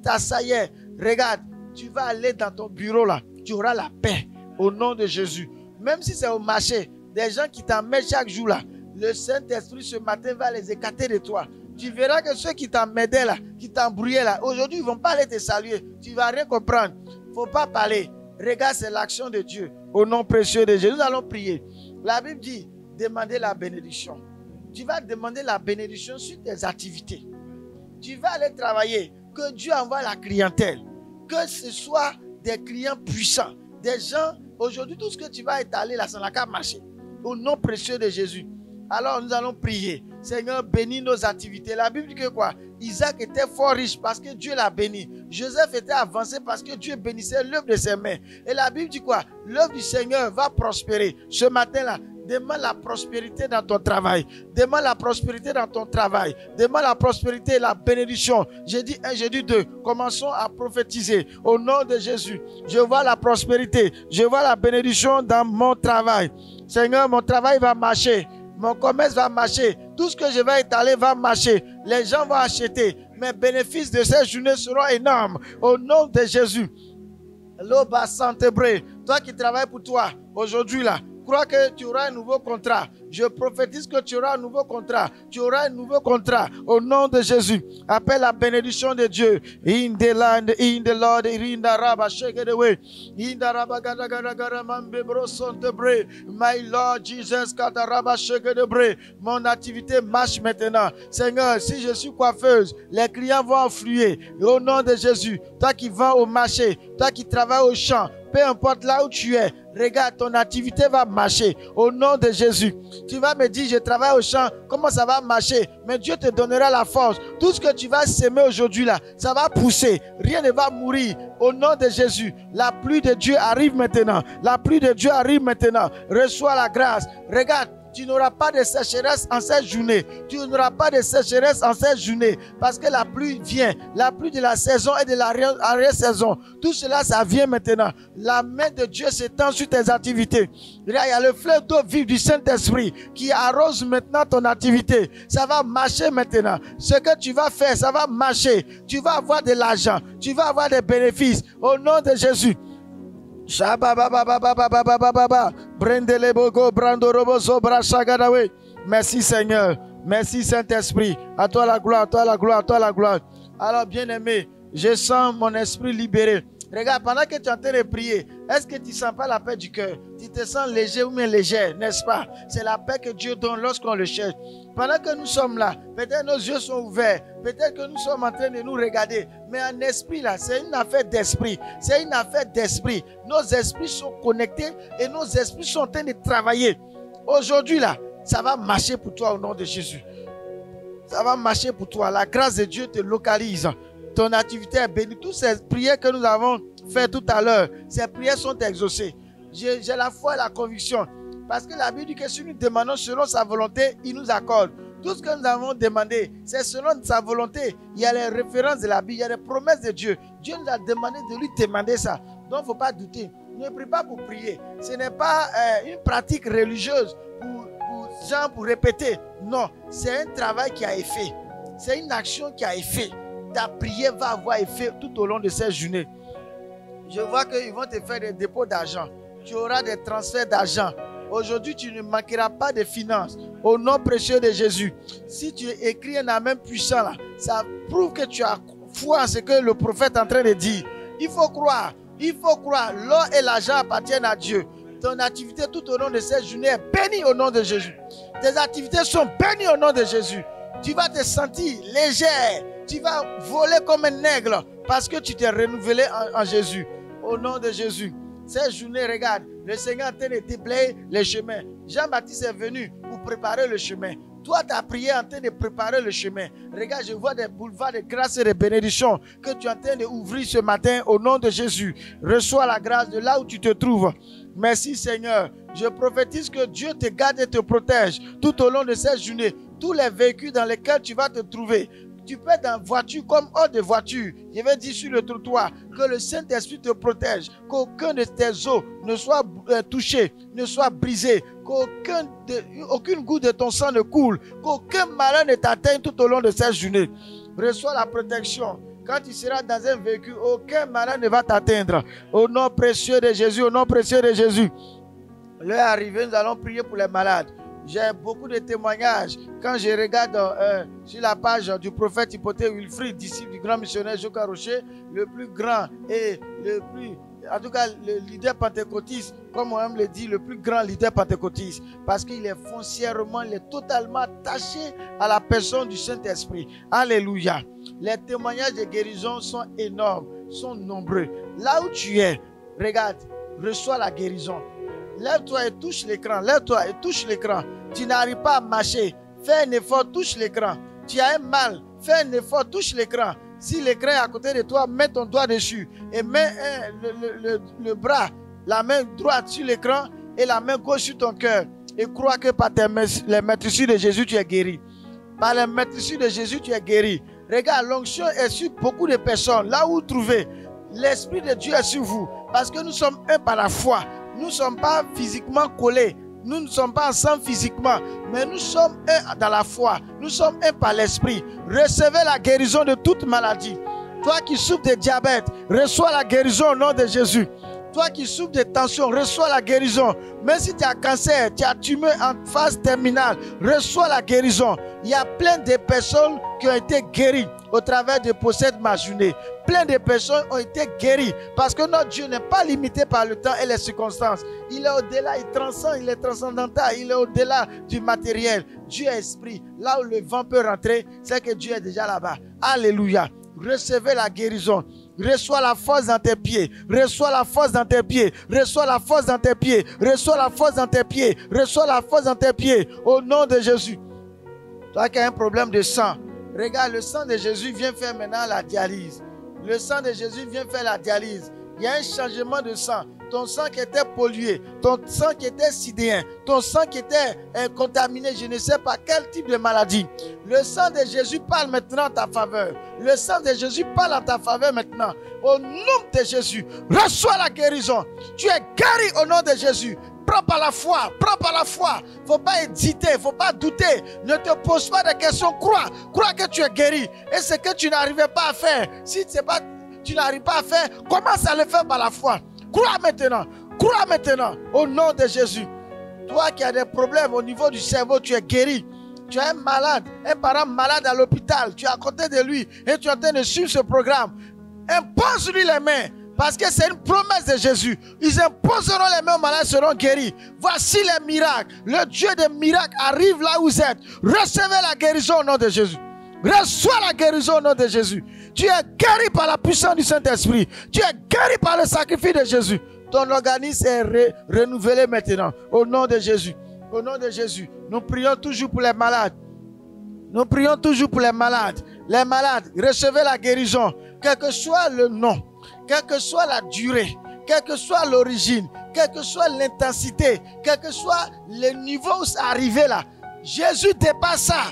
t'assaillaient. Regarde, tu vas aller dans ton bureau là. Tu auras la paix au nom de Jésus. Même si c'est au marché, des gens qui t'emmènent chaque jour là. Le Saint-Esprit ce matin va les écarter de toi. Tu verras que ceux qui t'emmènent là, qui t'embrouillaient là, aujourd'hui ils ne vont pas aller te saluer. Tu ne vas rien comprendre. Il ne faut pas parler. Regarde, c'est l'action de Dieu. Au nom précieux de Jésus, nous allons prier. La Bible dit, demandez la bénédiction. Tu vas demander la bénédiction sur tes activités. Tu vas aller travailler. Que Dieu envoie la clientèle. Que ce soit des clients puissants. Des gens, aujourd'hui, tout ce que tu vas étaler là, ça n'a qu'à marcher. Au nom précieux de Jésus. Alors nous allons prier. Seigneur, bénis nos activités. La Bible dit que quoi? Isaac était fort riche parce que Dieu l'a béni. Joseph était avancé parce que Dieu bénissait l'œuvre de ses mains. Et la Bible dit quoi? L'œuvre du Seigneur va prospérer. Ce matin-là, demande la prospérité dans ton travail. Demande la prospérité dans ton travail. Demande la prospérité et la bénédiction. J'ai dit 1, j'ai dit 2. Commençons à prophétiser. Au nom de Jésus, je vois la prospérité. Je vois la bénédiction dans mon travail. Seigneur, mon travail va marcher. Mon commerce va marcher. Tout ce que je vais étaler va marcher. Les gens vont acheter. Mes bénéfices de cette journée seront énormes. Au nom de Jésus. Loba Santebré. Toi qui travailles pour toi, aujourd'hui là, crois que tu auras un nouveau contrat. Je prophétise que tu auras un nouveau contrat. Tu auras un nouveau contrat au nom de Jésus. Appelle la bénédiction de Dieu. In the land, in the Lord, in the Rabba, shake it away. In the Rabba, gada gada gada mambe brosantebre. My Lord Jesus, gada Rabba, shake it away. Mon activité marche maintenant. Seigneur, si je suis coiffeuse, les clients vont affluer. Au nom de Jésus, toi qui vends au marché, toi qui travailles au champ, peu importe là où tu es, regarde, ton activité va marcher. Au nom de Jésus. Tu vas me dire, je travaille au champ, comment ça va marcher? Mais Dieu te donnera la force. Tout ce que tu vas s'aimer aujourd'hui là, ça va pousser. Rien ne va mourir. Au nom de Jésus, la pluie de Dieu arrive maintenant. La pluie de Dieu arrive maintenant. Reçois la grâce. Regarde, Tu n'auras pas de sécheresse en cette journée. Tu n'auras pas de sécheresse en cette journée. Parce que la pluie vient. La pluie de la saison et de l'arrière-saison. Tout cela, ça vient maintenant. La main de Dieu s'étend sur tes activités. Il y a le fleuve d'eau vive du Saint-Esprit qui arrose maintenant ton activité. Ça va marcher maintenant. Ce que tu vas faire, ça va marcher. Tu vas avoir de l'argent. Tu vas avoir des bénéfices. Au nom de Jésus. Merci Seigneur. Merci Saint-Esprit. À toi la gloire, à toi la gloire, à toi la gloire. Alors bien-aimé, je sens mon esprit libéré. Regarde, pendant que tu es en train de prier, est-ce que tu ne sens pas la paix du cœur? Tu te sens léger ou bien légère, n'est-ce pas? C'est la paix que Dieu donne lorsqu'on le cherche. Pendant que nous sommes là, peut-être nos yeux sont ouverts, peut-être que nous sommes en train de nous regarder, mais en esprit là, c'est une affaire d'esprit. C'est une affaire d'esprit. Nos esprits sont connectés et nos esprits sont en train de travailler. Aujourd'hui là, ça va marcher pour toi au nom de Jésus. Ça va marcher pour toi. La grâce de Dieu te localise. Ton activité est bénie. Toutes ces prières que nous avons faites tout à l'heure, ces prières sont exaucées. J'ai la foi et la conviction. Parce que la Bible dit que si nous demandons selon sa volonté, il nous accorde. Tout ce que nous avons demandé, c'est selon sa volonté. Il y a les références de la Bible, il y a les promesses de Dieu. Dieu nous a demandé de lui demander ça. Donc il ne faut pas douter. Ne prie pas pour prier. Ce n'est pas une pratique religieuse pour répéter. Non, c'est un travail qui a effet. C'est une action qui a effet. Ta prière va avoir effet tout au long de cette journée. Je vois qu'ils vont te faire des dépôts d'argent. Tu auras des transferts d'argent. Aujourd'hui, tu ne manqueras pas de finances. Au nom précieux de Jésus. Si tu écris un amen puissant, là, ça prouve que tu as foi en ce que le prophète est en train de dire. Il faut croire. Il faut croire. L'or et l'argent appartiennent à Dieu. Ton activité tout au long de cette journée est bénie au nom de Jésus. Tes activités sont bénies au nom de Jésus. Tu vas te sentir légère. Tu vas voler comme un aigle parce que tu t'es renouvelé en Jésus. Au nom de Jésus. Cette journée, regarde, le Seigneur est en train de déblayer les chemins. Jean-Baptiste est venu pour préparer le chemin. Toi, ta prière est en train de préparer le chemin. Regarde, je vois des boulevards de grâce et de bénédiction que tu es en train d'ouvrir ce matin au nom de Jésus. Reçois la grâce de là où tu te trouves. Merci Seigneur. Je prophétise que Dieu te garde et te protège tout au long de cette journée. Tous les véhicules dans lesquels tu vas te trouver. Tu peux être dans voiture comme hors de voiture. Je vais dire sur le trottoir que le Saint-Esprit te protège. Qu'aucun de tes os ne soit touché, ne soit brisé. Qu'aucune goutte de ton sang ne coule. Qu'aucun malheur ne t'atteigne tout au long de cette journée. Reçois la protection. Quand tu seras dans un véhicule, aucun malheur ne va t'atteindre. Au nom précieux de Jésus, au nom précieux de Jésus. L'heure est arrivée, nous allons prier pour les malades. J'ai beaucoup de témoignages. Quand je regarde sur la page du prophète Hypothèque Wilfrid, disciple du grand missionnaire Joka Rocher, le plus grand et le plus, en tout cas le leader pentecôtiste, comme on aime le dire, le plus grand leader pentecôtiste, parce qu'il est foncièrement, il est totalement attaché à la personne du Saint-Esprit. Alléluia. Les témoignages de guérison sont énormes, sont nombreux. Là où tu es, regarde, reçois la guérison. Lève-toi et touche l'écran. Lève-toi et touche l'écran. Tu n'arrives pas à marcher. Fais un effort, touche l'écran. Tu as un mal. Fais un effort, touche l'écran. Si l'écran est à côté de toi, mets ton doigt dessus. Et mets le bras, la main droite sur l'écran et la main gauche sur ton cœur. Et crois que par les maîtresses de Jésus, tu es guéri. Par les maîtresses de Jésus, tu es guéri. Regarde, l'onction est sur beaucoup de personnes. Là où vous trouvez, l'Esprit de Dieu est sur vous. Parce que nous sommes un par la foi. Nous ne sommes pas physiquement collés. Nous ne sommes pas ensemble physiquement. Mais nous sommes un dans la foi. Nous sommes un par l'esprit. Recevez la guérison de toute maladie. Toi qui souffres de diabète, reçois la guérison au nom de Jésus. Toi qui souffres de tension, reçois la guérison. Même si tu as cancer, tu as tumeur en phase terminale, reçois la guérison. Il y a plein de personnes qui ont été guéries au travers de Possède ma journée. Plein de personnes ont été guéries parce que notre Dieu n'est pas limité par le temps et les circonstances. Il est au-delà, il transcende, il est transcendantal, il est au-delà du matériel. Dieu est esprit. Là où le vent peut rentrer, c'est que Dieu est déjà là-bas. Alléluia. Recevez la guérison. Reçois la force dans tes pieds. Reçois la force dans tes pieds. Reçois la force dans tes pieds. Reçois la force dans tes pieds. Reçois la force dans tes pieds. Au nom de Jésus. Toi qui as un problème de sang, regarde, le sang de Jésus vient faire maintenant la dialyse. Le sang de Jésus vient faire la dialyse. Il y a un changement de sang. ton sang qui était pollué, ton sang qui était sidéen, ton sang qui était contaminé, je ne sais pas quel type de maladie. Le sang de Jésus parle maintenant en ta faveur. Le sang de Jésus parle en ta faveur maintenant. Au nom de Jésus, reçois la guérison. Tu es guéri au nom de Jésus. Prends par la foi, prends par la foi. Il ne faut pas hésiter, il ne faut pas douter. Ne te pose pas de questions, crois. Crois que tu es guéri. Et ce que tu n'arrivais pas à faire, si tu n'arrives pas à faire, commence à le faire par la foi. Crois maintenant, au nom de Jésus. Toi qui as des problèmes au niveau du cerveau, tu es guéri. Tu as un malade, un parent malade à l'hôpital, tu es à côté de lui et tu es en train de suivre ce programme. Impose-lui les mains. Parce que c'est une promesse de Jésus. Ils imposeront les mains aux malades, seront guéris. Voici les miracles. Le Dieu des miracles arrive là où vous êtes. Recevez la guérison au nom de Jésus. Reçois la guérison au nom de Jésus. Tu es guéri par la puissance du Saint-Esprit. Tu es guéri par le sacrifice de Jésus. Ton organisme est renouvelé maintenant. Au nom de Jésus. Au nom de Jésus. Nous prions toujours pour les malades. Nous prions toujours pour les malades. Les malades, recevez la guérison. Quel que soit le nom, quelle que soit la durée, quelle que soit l'origine, quelle que soit l'intensité, quel que soit le niveau où c'est arrivé là, Jésus dépasse ça.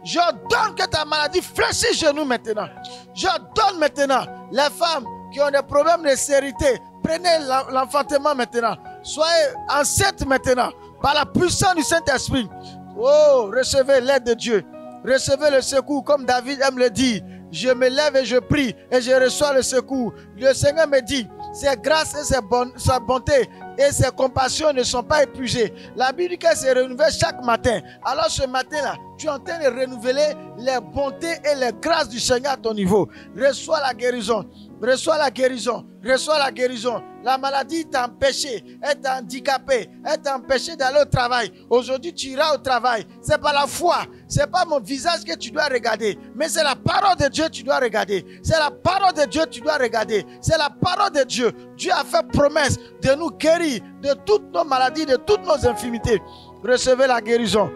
J'ordonne que ta maladie fléchisse chez nous maintenant. J'ordonne maintenant les femmes qui ont des problèmes de stérilité, prenez l'enfantement maintenant. Soyez enceintes maintenant par la puissance du Saint-Esprit. Oh, recevez l'aide de Dieu. Recevez le secours comme David aime le dire. Je me lève et je prie et je reçois le secours. Le Seigneur me dit, ses grâces et sa bonté et ses compassions ne sont pas épuisées. La Bible dit qu'elle se renouvelle chaque matin. Alors ce matin-là, tu es en train de renouveler les bontés et les grâces du Seigneur à ton niveau. Reçois la guérison. Reçois la guérison. Reçois la guérison. La maladie t'a empêché, elle t'a handicapé, elle t'a empêché d'aller au travail. Aujourd'hui, tu iras au travail. C'est pas la foi, c'est pas mon visage que tu dois regarder, mais c'est la parole de Dieu que tu dois regarder. C'est la parole de Dieu que tu dois regarder. C'est la parole de Dieu. Dieu a fait promesse de nous guérir de toutes nos maladies, de toutes nos infirmités. Recevez la guérison.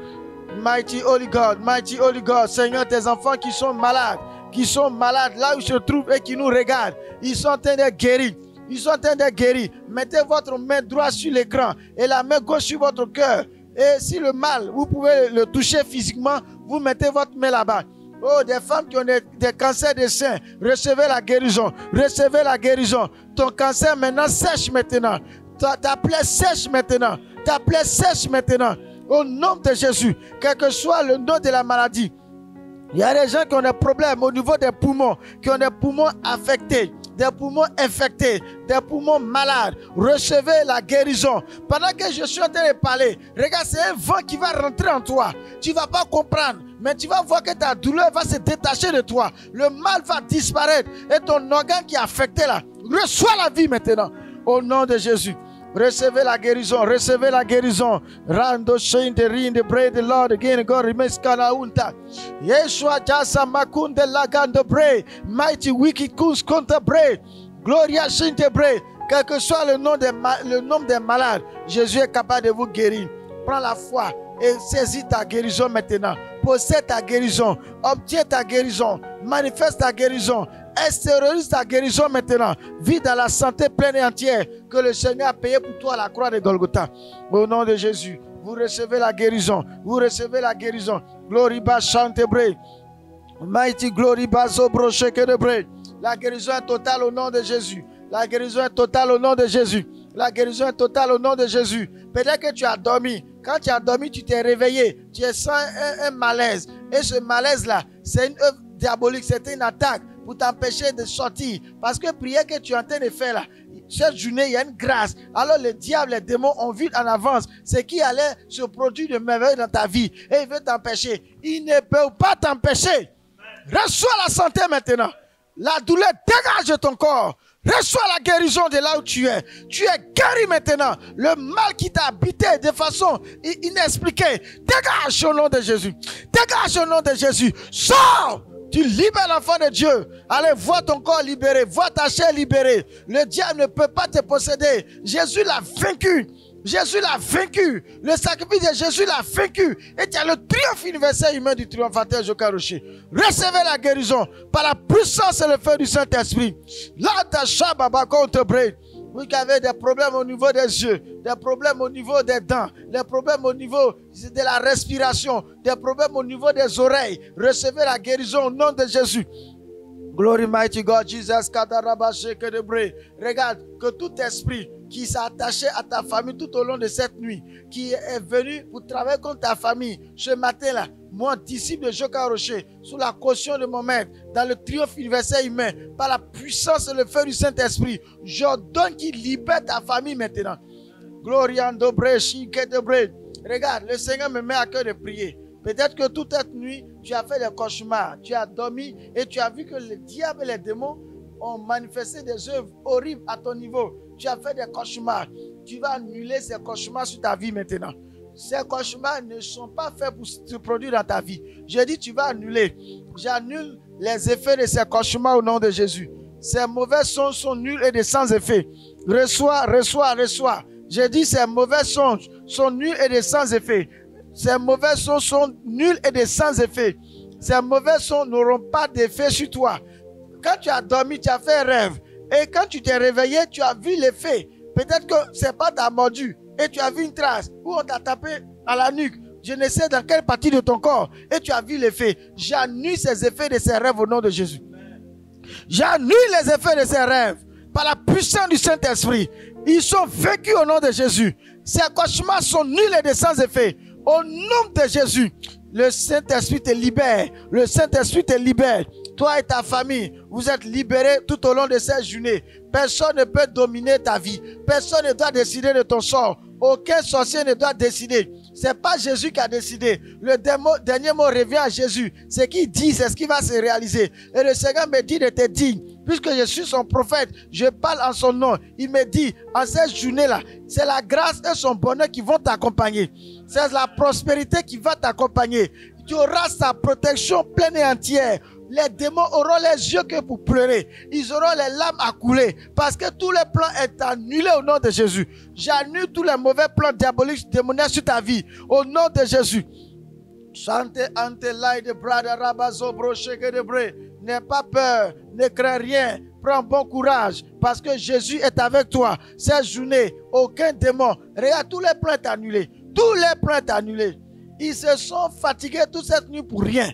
Mighty Holy God, Seigneur, tes enfants qui sont malades là où ils se trouvent et qui nous regardent, ils sont en train de guérir. Ils sont en train de guérir. Mettez votre main droite sur l'écran et la main gauche sur votre cœur. Et si le mal, vous pouvez le toucher physiquement, vous mettez votre main là-bas. Oh, des femmes qui ont des cancers des seins, recevez la guérison. Recevez la guérison. Ton cancer maintenant sèche maintenant. Ta plaie sèche maintenant. Ta plaie sèche maintenant. Au nom de Jésus, quel que soit le nom de la maladie, il y a des gens qui ont des problèmes au niveau des poumons, qui ont des poumons affectés, des poumons infectés, des poumons malades. Recevez la guérison. Pendant que je suis en train de parler, regarde, c'est un vent qui va rentrer en toi. Tu ne vas pas comprendre, mais tu vas voir que ta douleur va se détacher de toi. Le mal va disparaître et ton organe qui est affecté là, reçois la vie maintenant. Au nom de Jésus. Recevez la guérison, recevez la guérison. Rando shinde rinde bre the Lord again God remains kana unta. Yeshua jasa makunde lagando bre. Mighty wicked kuns konta bre. Gloria shinde bre. Quel que soit le nom des malades, Jésus est capable de vous guérir. Prends la foi et saisis ta guérison maintenant. Possède ta guérison. Obtiens ta guérison. Manifeste ta guérison. Extériorise ta guérison maintenant. Vis dans la santé pleine et entière que le Seigneur a payé pour toi à la croix de Golgotha. Au nom de Jésus, vous recevez la guérison. Vous recevez la guérison. Glory ba chante bre. Mighty glory ba zobro sheke de bre. La guérison est totale au nom de Jésus. La guérison est totale au nom de Jésus. La guérison est totale au nom de Jésus. Peut-être que tu as dormi. Quand tu as dormi, tu t'es réveillé. Tu sens un malaise. Et ce malaise-là, c'est une œuvre diabolique. C'est une attaque pour t'empêcher de sortir. Parce que prière que tu es en train de faire là, cette journée, il y a une grâce. Alors le diable, les démons ont vu en avance ce qui allait se produire de merveilleux dans ta vie. Et il veut t'empêcher. Il ne peut pas t'empêcher. Reçois la santé maintenant. La douleur dégage de ton corps. Reçois la guérison de là où tu es. Tu es guéri maintenant. Le mal qui t'a habité de façon inexpliquée, dégage au nom de Jésus. Dégage au nom de Jésus. Sors. Tu libères l'enfant de Dieu. Allez, vois ton corps libéré. Vois ta chair libérée. Le diable ne peut pas te posséder. Jésus l'a vaincu. Jésus l'a vaincu. Le sacrifice de Jésus l'a vaincu. Et tu as le triomphe universel humain du triomphateur Joka Rocher. Recevez la guérison par la puissance et le feu du Saint-Esprit. Là, ta chababa contre bre. Vous qui avez des problèmes au niveau des yeux, des problèmes au niveau des dents, des problèmes au niveau de la respiration, des problèmes au niveau des oreilles, recevez la guérison au nom de Jésus. Glory mighty God, Jesus. Regarde que tout esprit qui s'est attaché à ta famille tout au long de cette nuit, qui est venu pour travailler contre ta famille, ce matin-là, moi, disciple de Joka Rocher, sous la caution de mon maître, dans le triomphe universel humain, par la puissance et le feu du Saint-Esprit, j'ordonne qu'il libère ta famille maintenant. Glory and Dobre, Shike Dobre. Regarde, le Seigneur me met à cœur de prier. Peut-être que toute cette nuit, tu as fait des cauchemars, tu as dormi et tu as vu que le diable et les démons ont manifesté des œuvres horribles à ton niveau. Tu as fait des cauchemars. Tu vas annuler ces cauchemars sur ta vie maintenant. Ces cauchemars ne sont pas faits pour se produire dans ta vie. Je dis, tu vas annuler. J'annule les effets de ces cauchemars au nom de Jésus. Ces mauvais songes sont nuls et de sans effet. Reçois, reçois, reçois. Je dis, ces mauvais songes sont nuls et de sans effet. Ces mauvais sons sont nuls et de sans effet. Ces mauvais sons n'auront pas d'effet sur toi. Quand tu as dormi, tu as fait un rêve. Et quand tu t'es réveillé, tu as vu l'effet. Peut-être que ce n'est pas ta mordu. Et tu as vu une trace. Ou on t'a tapé à la nuque. Je ne sais dans quelle partie de ton corps. Et tu as vu l'effet. J'annule ces effets de ces rêves au nom de Jésus. J'annule les effets de ces rêves. Par la puissance du Saint-Esprit. Ils sont vécus au nom de Jésus. Ces cauchemars sont nuls et de sans effet. Au nom de Jésus, le Saint-Esprit te libère. Le Saint-Esprit te libère. Toi et ta famille, vous êtes libérés tout au long de cette journée. Personne ne peut dominer ta vie. Personne ne doit décider de ton sort. Aucun sorcier ne doit décider. C'est pas Jésus qui a décidé. Le dernier mot revient à Jésus. Ce qu'il dit, c'est ce qui va se réaliser. Et le Seigneur me dit de te dire, puisque je suis son prophète, je parle en son nom. Il me dit, en cette journée-là, c'est la grâce et son bonheur qui vont t'accompagner. C'est la prospérité qui va t'accompagner. Tu auras sa protection pleine et entière. Les démons auront les yeux que pour pleurer. Ils auront les larmes à couler. Parce que tous les plans sont annulés au nom de Jésus. J'annule tous les mauvais plans diaboliques, démoniaques sur ta vie. Au nom de Jésus. Chante ante lai de brada rabazo broche que de bre. N'aie pas peur, ne crains rien. Prends bon courage parce que Jésus est avec toi. Cette journée, aucun démon. Regarde, tous les plans sont annulés. Tous les plans sont annulés. Ils se sont fatigués toute cette nuit pour rien.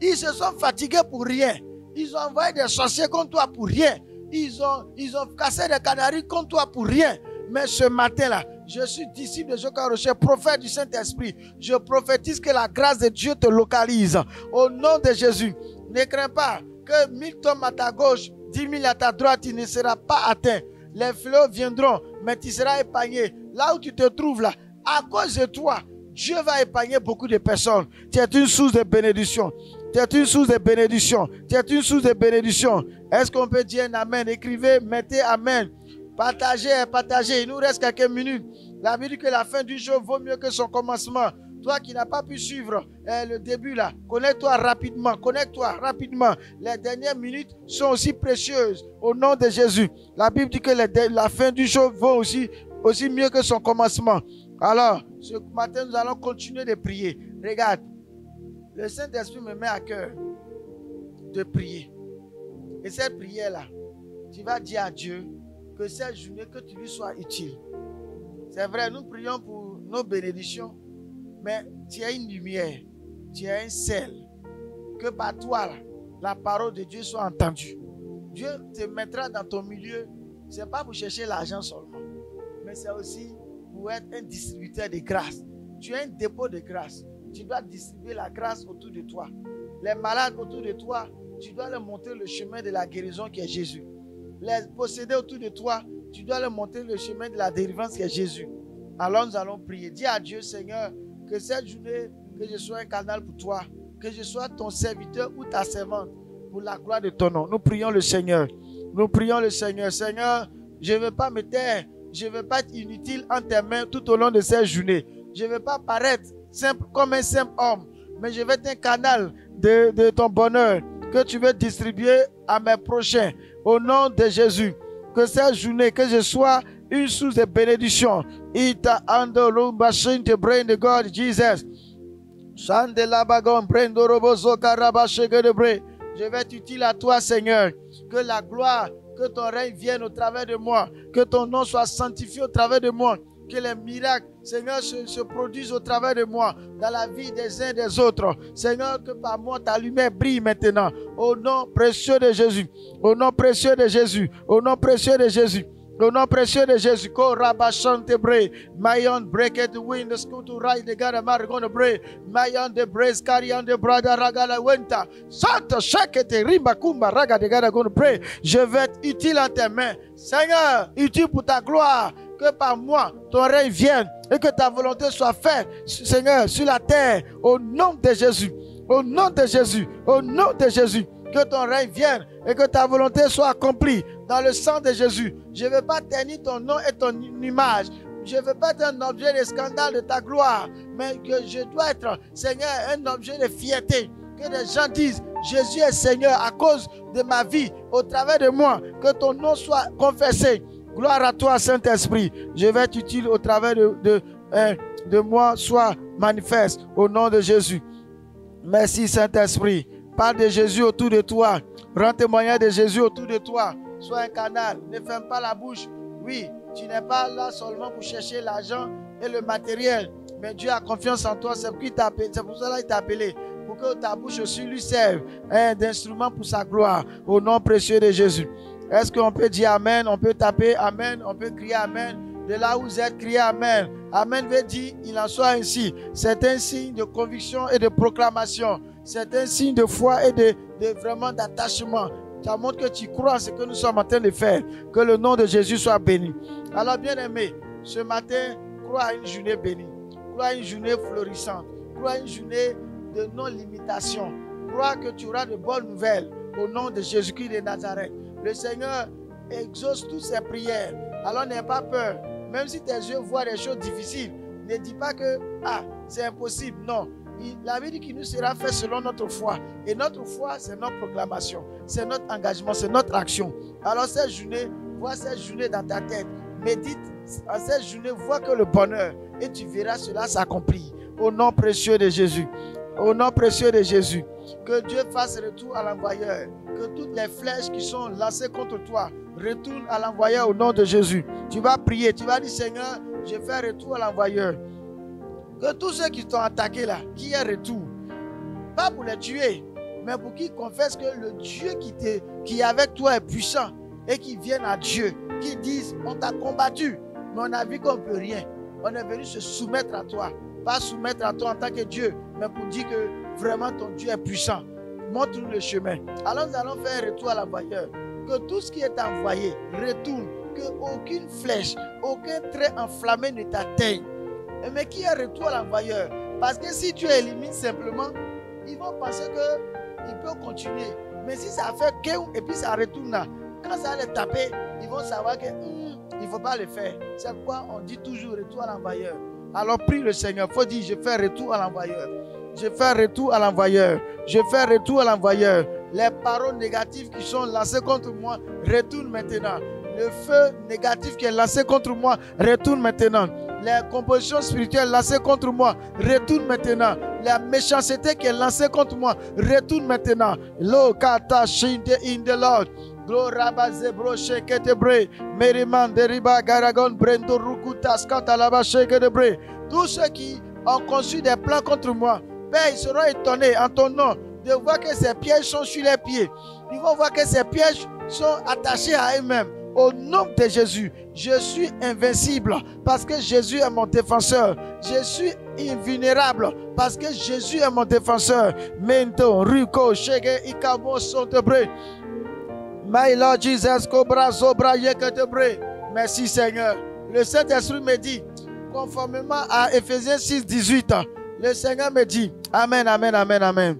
Ils se sont fatigués pour rien. Ils ont envoyé des sorciers contre toi pour rien. Ils ont cassé des canaries contre toi pour rien. Mais ce matin-là, je suis disciple de Joka Rocher, prophète du Saint-Esprit. Je prophétise que la grâce de Dieu te localise. Au nom de Jésus, ne crains pas que 1000 tombent à ta gauche, 10 000 à ta droite, tu ne seras pas atteint. Les fléaux viendront, mais tu seras épargné. Là où tu te trouves là, à cause de toi, Dieu va épargner beaucoup de personnes. Tu es une source de bénédiction. Tu es une source de bénédiction. Tu es une source de bénédiction. Est-ce qu'on peut dire un amen? Écrivez, mettez amen. Partagez, partagez. Il nous reste quelques minutes. La Bible dit que la fin du jour vaut mieux que son commencement. Toi qui n'as pas pu suivre le début là, connecte-toi rapidement. Connecte-toi rapidement. Les dernières minutes sont aussi précieuses. Au nom de Jésus. La Bible dit que la fin du jour vaut aussi mieux que son commencement. Alors, ce matin, nous allons continuer de prier. Regarde, le Saint-Esprit me met à cœur de prier. Et cette prière-là, tu vas dire à Dieu que cette journée, que tu lui sois utile. C'est vrai, nous prions pour nos bénédictions, mais tu as une lumière, tu as un sel. Que par toi, là, la parole de Dieu soit entendue. Dieu te mettra dans ton milieu, ce n'est pas pour chercher l'argent seulement, mais c'est aussi pour être un distributeur de grâce. Tu as un dépôt de grâce. Tu dois distribuer la grâce autour de toi. Les malades autour de toi, tu dois leur montrer le chemin de la guérison qui est Jésus. Les possédés autour de toi, tu dois leur montrer le chemin de la délivrance qui est Jésus. Alors nous allons prier. Dis à Dieu, Seigneur, que cette journée, que je sois un canal pour toi, que je sois ton serviteur ou ta servante pour la gloire de ton nom. Nous prions le Seigneur. Nous prions le Seigneur. Seigneur, je ne veux pas me taire. Je ne veux pas être inutile en tes mains tout au long de cette journée. Je ne veux pas paraître simple comme un simple homme, mais je veux être un canal de ton bonheur que tu veux distribuer à mes prochains. Au nom de Jésus, que cette journée, que je sois une source de bénédiction. Ita ando lumbashin te brain de God, Jesus. Shande labagon brain de robozo karabashege de brain. Je vais être utile à toi, Seigneur. Que la gloire Que ton règne vienne au travers de moi. Que ton nom soit sanctifié au travers de moi. Que les miracles, Seigneur, se produisent au travers de moi, dans la vie des uns et des autres. Seigneur, que par moi, ta lumière brille maintenant. Au nom précieux de Jésus. Au nom précieux de Jésus. Au nom précieux de Jésus. Au nom précieux de Jésus, ko rabashante bre, mayon break it the wind, the school to ride the God amar gonna break, mayon de brace carry on the brother ragala wenta, santa shakete rimba kumba raga de God gonna pray. Je vais être utile en tes mains, Seigneur, utile pour ta gloire. Que par moi, ton règne vienne et que ta volonté soit faite, Seigneur, sur la terre, au nom de Jésus, au nom de Jésus, au nom de Jésus. Que ton règne vienne et que ta volonté soit accomplie dans le sang de Jésus. Je ne veux pas ternir ton nom et ton image. Je ne veux pas être un objet de scandale de ta gloire, mais que je dois être, Seigneur, un objet de fierté. Que les gens disent, Jésus est Seigneur à cause de ma vie, au travers de moi. Que ton nom soit confessé. Gloire à toi, Saint-Esprit. Je vais être utile au travers de moi, soit manifeste au nom de Jésus. Merci, Saint-Esprit. Parle de Jésus autour de toi. Rends témoignage de Jésus autour de toi. Sois un canal. Ne ferme pas la bouche. Oui, tu n'es pas là seulement pour chercher l'argent et le matériel. Mais Dieu a confiance en toi. C'est pour cela qu'il t'a appelé. Pour que ta bouche aussi lui serve d'instrument pour sa gloire. Au nom précieux de Jésus. Est-ce qu'on peut dire Amen? On peut taper Amen. On peut crier Amen. De là où vous êtes, criez Amen. Amen veut dire il en soit ainsi. C'est un signe de conviction et de proclamation. C'est un signe de foi et de vraiment d'attachement. Ça montre que tu crois en ce que nous sommes en train de faire. Que le nom de Jésus soit béni. Alors, bien-aimé, ce matin, crois à une journée bénie. Crois à une journée florissante. Crois à une journée de non-limitation. Crois que tu auras de bonnes nouvelles au nom de Jésus-Christ de Nazareth. Le Seigneur exauce toutes ses prières. Alors, n'aie pas peur. Même si tes yeux voient des choses difficiles, ne dis pas que c'est impossible. Non. La vie dit qu'il nous sera fait selon notre foi. Et notre foi, c'est notre proclamation. C'est notre engagement, c'est notre action. Alors cette journée, vois cette journée dans ta tête. Médite en cette journée, vois que le bonheur. Et tu verras cela s'accomplir. Au nom précieux de Jésus. Au nom précieux de Jésus. Que Dieu fasse retour à l'envoyeur. Que toutes les flèches qui sont lancées contre toi retournent à l'envoyeur au nom de Jésus. Tu vas prier, tu vas dire Seigneur, je fais retour à l'envoyeur. Que tous ceux qui t'ont attaqué là, qui aient retour, pas pour les tuer, mais pour qu'ils confessent que le Dieu qui est avec toi est puissant et qu'ils viennent à Dieu, qu'ils disent on t'a combattu, mais on a vu qu'on ne peut rien. On est venu se soumettre à toi, pas soumettre à toi en tant que Dieu, mais pour dire que vraiment ton Dieu est puissant. Montre-nous le chemin. Alors nous allons faire un retour à l'envoyeur. Que tout ce qui est envoyé retourne, qu'aucune flèche, aucun trait enflammé ne t'atteigne. Mais qui est retour à l'envoyeur? Parce que si tu élimines simplement, ils vont penser qu'ils peuvent continuer. Mais si ça fait et puis ça retourne là, quand ça va les taper, ils vont savoir qu'il ne faut pas le faire. C'est pourquoi on dit toujours retour à l'envoyeur. Alors prie le Seigneur. Il faut dire je fais retour à l'envoyeur. Je fais retour à l'envoyeur. Je fais retour à l'envoyeur. Les paroles négatives qui sont lancées contre moi retournent maintenant. Le feu négatif qui est lancé contre moi retourne maintenant. Les compositions spirituelles lancées contre moi retournent maintenant. La méchanceté qui est lancée contre moi retourne maintenant. Lo kata shinde in the Lord. Gloraba zebro sheke tebre. Meriman deriba garagon brendo rukuta skata laba sheke tebre. Tous ceux qui ont conçu des plans contre moi, Père, ils seront étonnés en ton nom de voir que ces pièges sont sur les pieds. Ils vont voir que ces pièges sont attachés à eux-mêmes. Au nom de Jésus, je suis invincible parce que Jésus est mon défenseur. Je suis invulnérable parce que Jésus est mon défenseur. Mento, Ruko, Shege, Ikamo, Sontebre. My Lord Jesus, Cobra, Zobra, Yeketebre. Merci Seigneur. Le Saint-Esprit me dit, conformément à Ephésiens 6, 18, le Seigneur me dit, Amen, Amen, Amen, Amen.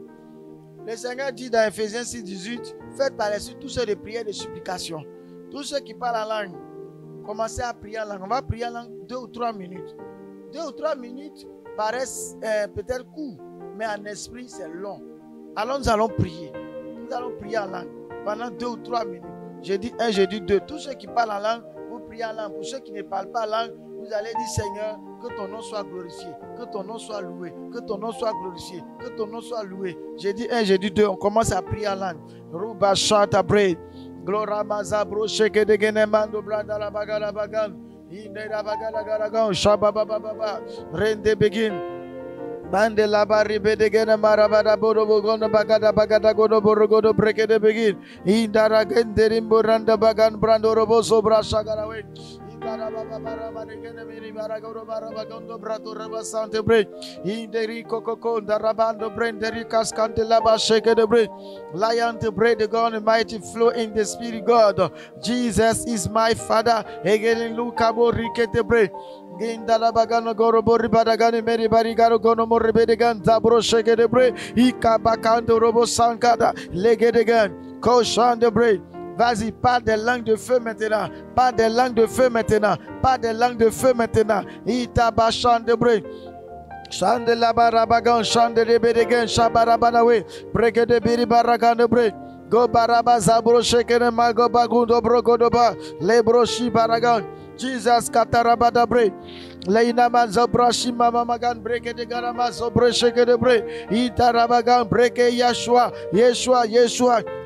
Le Seigneur dit dans Ephésiens 6, 18, faites par les suite tous ceux de prières et de supplications. Tous ceux qui parlent en langue, commencez à prier en langue. On va prier en langue 2 ou 3 minutes. 2 ou 3 minutes paraissent peut-être court, mais en esprit c'est long. Alors nous allons prier. Nous allons prier en langue pendant 2 ou 3 minutes. J'ai dit 1, j'ai dit 2. Tous ceux qui parlent en langue, vous priez en langue. Pour ceux qui ne parlent pas en langue, vous allez dire Seigneur, que ton nom soit glorifié, que ton nom soit loué, que ton nom soit glorifié, que ton nom soit loué. J'ai dit 1, j'ai dit 2. On commence à prier en langue. Ruba Shata Bre. Glora mazabro sheke de genemando branda la bagala bagan. Inde la bagala garagan. Shababababa. Rende begin. Bande la baribe de gene marabada bodo bogono bagada bagada godo borogodo breke de begin. Indara genderimbo randa bagan brando robo sobra shagarawe. Indara baba baraba de gene miri baragodo barabagondo brato raba sante bre. Inderi kokoko darabando brenderi kaskante laba shake de bre. Lion to bread the God mighty flow in the spirit God. Jesus is my father. Egelin lukabo rikete bre. Gindala bagano goro bori badagani meri barigaro gono morre bedegan zabro sheke de bre ika bakando robo sankada lege de gan koshan de bre. Vas-y, pas des langues de feu maintenant, pas des langues de feu maintenant, pas des langues de feu maintenant. Ita bashan de bre. Shande la barabagan shande de bedegan shabarabanawe breke de biri baragan de bre. Go baraba zabro sheke de mago bagundo brogodoba lebroshi baragan. Jesus katarabadabre leina manzobrashi mama magan breke de garama sobre sheke de bre itarabagan breke Yeshua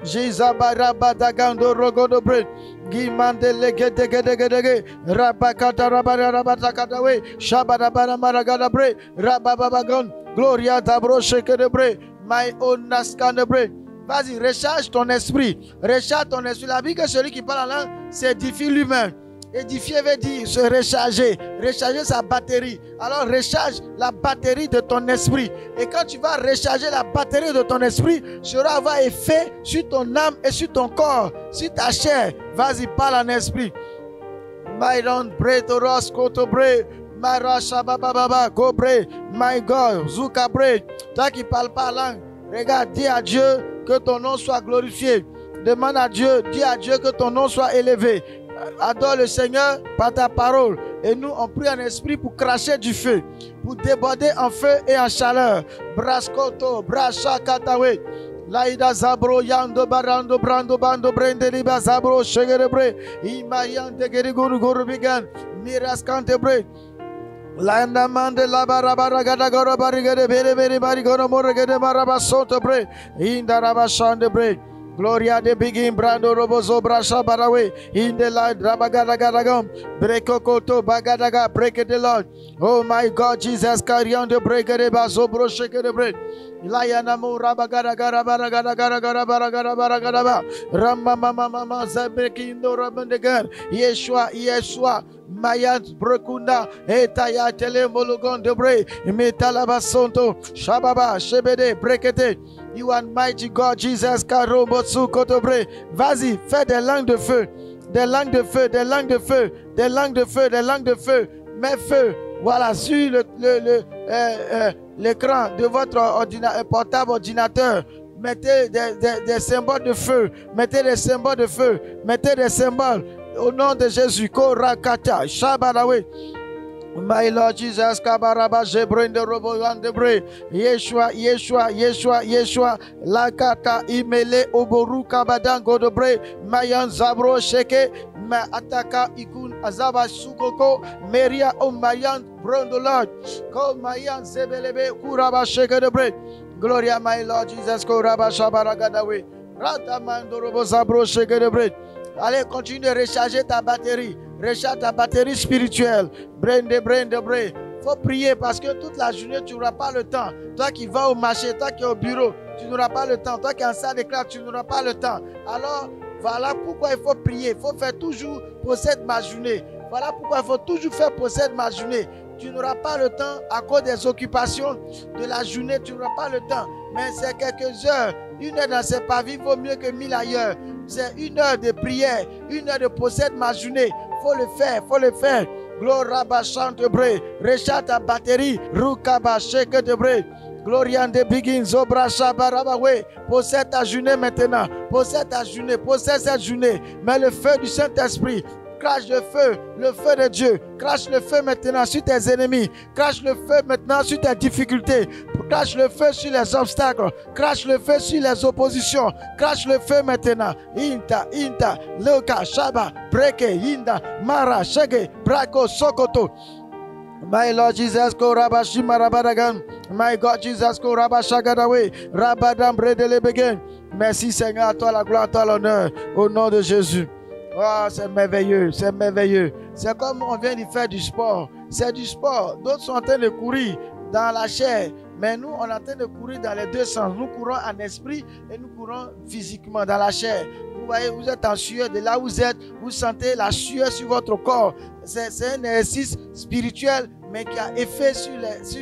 Jesus barabadagan do rogodo bre gimande lege de rabakata rabatakadawe shabadabana maragada bre rababagan gloria dabro sheke de bre my own naskan de bre. Vas-y, recharge ton esprit. Recharge ton esprit. La vie que celui qui parle en langue s'édifie lui-même. Édifier veut dire se recharger, recharger sa batterie. Alors recharge la batterie de ton esprit. Et quand tu vas recharger la batterie de ton esprit, cela va avoir effet sur ton âme et sur ton corps, sur ta chair. Vas-y, parle en esprit. Myron bre toros koto bre, Mara shabababa go bre, my God, Zuka bre. Toi qui parles pas langue, regarde, dis à Dieu que ton nom soit glorifié. Demande à Dieu, dis à Dieu que ton nom soit élevé. Adore le Seigneur par ta parole. Et nous, on prie en esprit pour cracher du feu, pour déborder en feu et en chaleur. Braskoto, brasha katawe. Laïda zabro yando barando brando bando brendeliba zabro shegerebre. Imayan tegerigoru gorubigan. Miras kantebre. Landa mande la barabara gada goro barigade bere bere barigono morgade maraba sotobre. Indaraba shandebre. Gloria de Bigin Brando Robozo Brasha Barawe in the light Rabagadagadagam Brekokoto Bagadaga break the Lord. Oh my God, Jesus carry on the break the bazo bro shake the break. Ilayanamu Rabagadaga Baragada Rama Mama Zabekindo Rabandegan Yeshua Mayant Brokunda Etaya Telemologon Debre Metalabasonto Shababa Shebede Brekete. You are mighty God, Jesus Karobotsu Kotobre. Vas-y, fais des langues de feu, des langues de feu, des langues de feu, des langues de feu, des langues de feu. Mets feu, voilà, sur l'écran de votre portable ordinateur. Mettez des symboles de feu, mettez des symboles de feu, mettez des symboles au nom de Jésus. Korakata, Shabarawe. My Lord Jesus, Kabaraba, Jebrin de Robo Debre, Yeshua, Lakata, Imele, Oboru, Kabadan, Godobre, Mayan Zabro, Sheke, Ma Ataka, Ikun, Azaba, Sukoko, Meria, Mayan, Brondolad, Ko Mayan, Zebelebe, Kuraba, Sheke Debre, Gloria, my Lord Jesus, Koraba, Shabaragadawe, Ratamando Robo Zabro, Sheke Debre. Allez, continue de recharger ta batterie. Recharge ta batterie spirituelle. Brende. Faut prier parce que toute la journée, tu n'auras pas le temps. Toi qui vas au marché, toi qui es au bureau, tu n'auras pas le temps. Toi qui es en salle de classe, tu n'auras pas le temps. Alors, voilà pourquoi il faut prier. Il faut faire toujours possède ma journée. Voilà pourquoi il faut toujours faire possède ma journée. Tu n'auras pas le temps à cause des occupations de la journée. Tu n'auras pas le temps. Mais c'est quelques heures. 1 heure dans ses pavis vaut mieux que 1000 ailleurs. C'est 1 heure de prière, 1 heure de possède ma journée. Faut le faire. Gloria chante bre, recharge ta batterie, Rukaba shake de bre. Glorian de Bigin Zobra Shabarabawe. Possède ta journée maintenant. Possède cette journée. Mais le feu du Saint-Esprit. Crache le feu de Dieu. Crache le feu maintenant sur tes ennemis. Crache le feu maintenant sur tes difficultés. Crache le feu sur les obstacles. Crache le feu sur les oppositions. Crache le feu maintenant. Inta, Loka, Shaba, Breke, Inda, Mara, Shege, Brako, Sokoto. My Lord Jesus, go Rabashima Rabadagan. My God Jesus, go Rabashagadawe. Rabadam Bredelebegen. Merci Seigneur, à toi la gloire, à toi l'honneur. Au nom de Jésus. Oh, c'est merveilleux, c'est merveilleux. C'est comme on vient de faire du sport. C'est du sport. D'autres sont en train de courir dans la chair. Mais nous, on est en train de courir dans les deux sens. Nous courons en esprit et nous courons physiquement dans la chair. Vous voyez, vous êtes en sueur. De là où vous êtes, vous sentez la sueur sur votre corps. C'est un exercice spirituel, mais qui a effet sur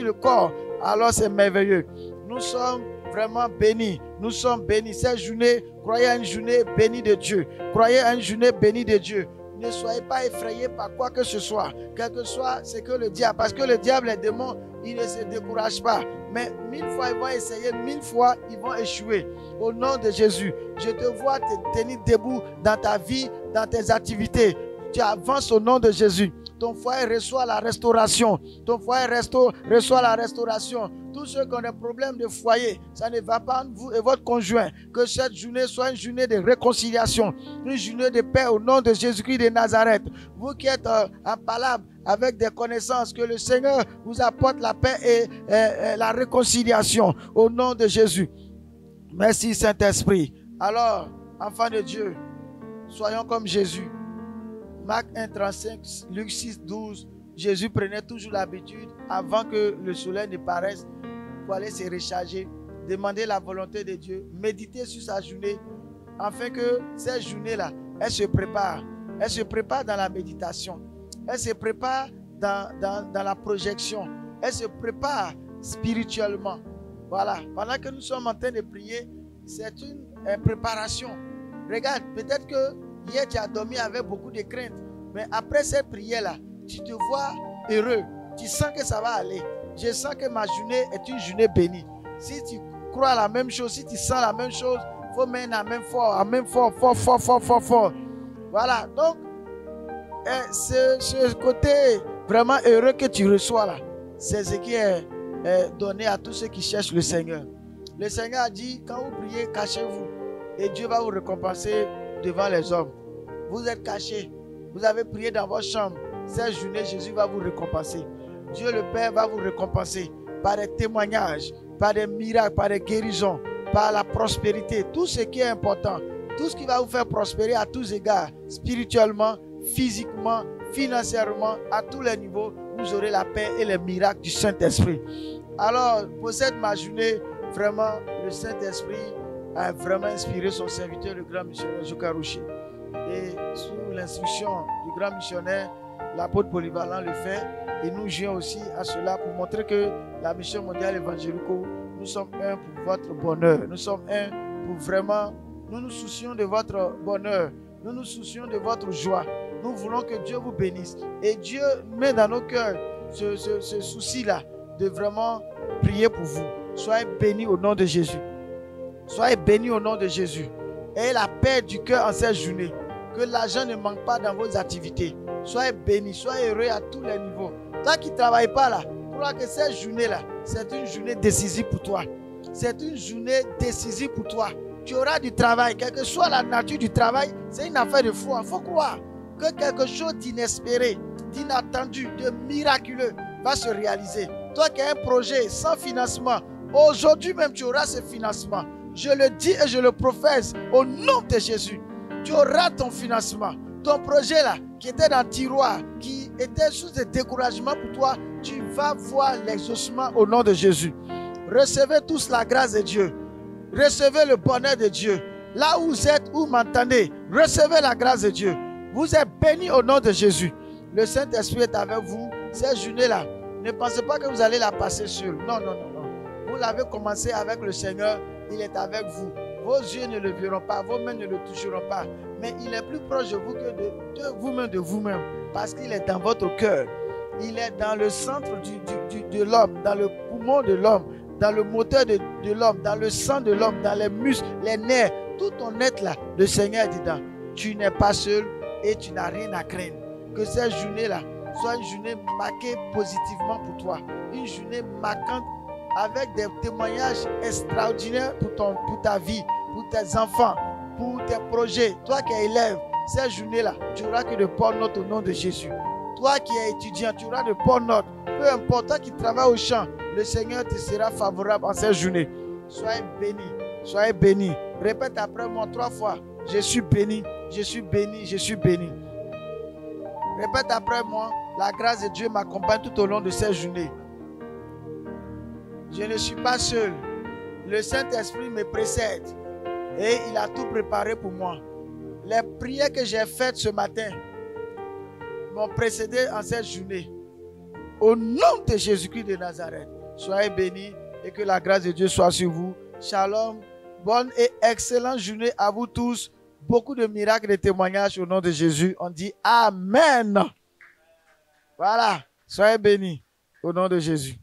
le corps. Alors, c'est merveilleux. Nous sommes vraiment bénis. Nous sommes bénis. Cette journée, croyez à une journée bénie de Dieu. Croyez à une journée bénie de Dieu. Ne soyez pas effrayés par quoi que ce soit. Quel que soit ce que le diable. Parce que le diable, les démons, ils ne se découragent pas. Mais 1000 fois, ils vont essayer. 1000 fois, ils vont échouer. Au nom de Jésus, je te vois te tenir debout dans ta vie, dans tes activités. Tu avances au nom de Jésus. Ton foyer reçoit la restauration. Ton foyer reçoit la restauration. Tous ceux qui ont des problèmes de foyer, ça ne va pas vous et votre conjoint. Que cette journée soit une journée de réconciliation, une journée de paix au nom de Jésus-Christ de Nazareth. Vous qui êtes en palabre avec des connaissances, que le Seigneur vous apporte la paix et la réconciliation au nom de Jésus. Merci Saint-Esprit. Alors, enfants de Dieu, soyons comme Jésus. Marc 1, 35, Luc 6, 12, Jésus prenait toujours l'habitude, avant que le soleil ne paraisse, pour aller se recharger, demander la volonté de Dieu, méditer sur sa journée, afin que cette journée-là, elle se prépare. Elle se prépare dans la méditation. Elle se prépare dans la projection. Elle se prépare spirituellement. Voilà. Pendant que nous sommes en train de prier, c'est une préparation. Regarde, peut-être que hier, tu as dormi avec beaucoup de crainte. Mais après cette prière-là, tu te vois heureux. Tu sens que ça va aller. Je sens que ma journée est une journée bénie. Si tu crois la même chose, si tu sens la même chose, il faut mettre la même fort, fort. Voilà. Donc, ce côté vraiment heureux que tu reçois là, c'est ce qui est donné à tous ceux qui cherchent le Seigneur. Le Seigneur a dit, quand vous priez, cachez-vous. Et Dieu va vous récompenser devant les hommes. Vous êtes cachés. Vous avez prié dans votre chambre. Cette journée, Jésus va vous récompenser. Dieu le Père va vous récompenser par des témoignages, par des miracles, par des guérisons, par la prospérité. Tout ce qui est important. Tout ce qui va vous faire prospérer à tous égards. Spirituellement, physiquement, financièrement, à tous les niveaux. Vous aurez la paix et les miracles du Saint-Esprit. Alors, pour cette ma journée, vraiment, le Saint-Esprit a vraiment inspiré son serviteur, le grand missionnaire Jokarouchi. Et sous l'instruction du grand missionnaire, l'apôtre polyvalent le fait. Et nous jouons aussi à cela pour montrer que la mission mondiale évangélico, nous sommes un pour votre bonheur. Nous sommes un pour vraiment, nous nous soucions de votre bonheur. Nous nous soucions de votre joie. Nous voulons que Dieu vous bénisse. Et Dieu met dans nos cœurs ce souci-là de vraiment prier pour vous. Soyez bénis au nom de Jésus. Soyez bénis au nom de Jésus. Ayez la paix du cœur en cette journée. Que l'argent ne manque pas dans vos activités. Soyez bénis, soyez heureux à tous les niveaux. Toi qui ne travailles pas là, crois que cette journée-là, c'est une journée décisive pour toi. C'est une journée décisive pour toi. Tu auras du travail, quelle que soit la nature du travail, c'est une affaire de foi. Il faut croire que quelque chose d'inespéré, d'inattendu, de miraculeux va se réaliser. Toi qui as un projet sans financement, aujourd'hui même tu auras ce financement. Je le dis et je le professe au nom de Jésus. Tu auras ton financement. Ton projet là, qui était dans le tiroir, qui était sous le découragement pour toi, tu vas voir l'exaucement au nom de Jésus. Recevez tous la grâce de Dieu. Recevez le bonheur de Dieu. Là où vous êtes, où vous m'entendez, recevez la grâce de Dieu. Vous êtes bénis au nom de Jésus. Le Saint-Esprit est avec vous. Cette journée-là, ne pensez pas que vous allez la passer seul. Non. Vous l'avez commencé avec le Seigneur. Il est avec vous. Vos yeux ne le verront pas, vos mains ne le toucheront pas. Mais il est plus proche de vous que de vous-même. Parce qu'il est dans votre cœur. Il est dans le centre de l'homme, dans le poumon de l'homme, dans le moteur de l'homme, dans le sang de l'homme, dans les muscles, les nerfs. Tout ton être là, le Seigneur est dedans. Tu n'es pas seul et tu n'as rien à craindre. Que cette journée-là soit une journée marquée positivement pour toi. Une journée marquante avec des témoignages extraordinaires pour ta vie, pour tes enfants, pour tes projets. Toi qui es élève, cette journée-là, tu auras que de bonnes notes au nom de Jésus. Toi qui es étudiant, tu auras de bonnes notes. peu importe, toi qui travailles au champ, le Seigneur te sera favorable en cette journée. Soyez bénis, soyez bénis. Répète après moi 3 fois. Je suis béni, je suis béni, je suis béni. Répète après moi. La grâce de Dieu m'accompagne tout au long de cette journée. Je ne suis pas seul. Le Saint-Esprit me précède et il a tout préparé pour moi. Les prières que j'ai faites ce matin m'ont précédé en cette journée. Au nom de Jésus-Christ de Nazareth, soyez bénis et que la grâce de Dieu soit sur vous. Shalom, bonne et excellente journée à vous tous. Beaucoup de miracles et de témoignages au nom de Jésus. On dit Amen. Voilà, soyez bénis au nom de Jésus.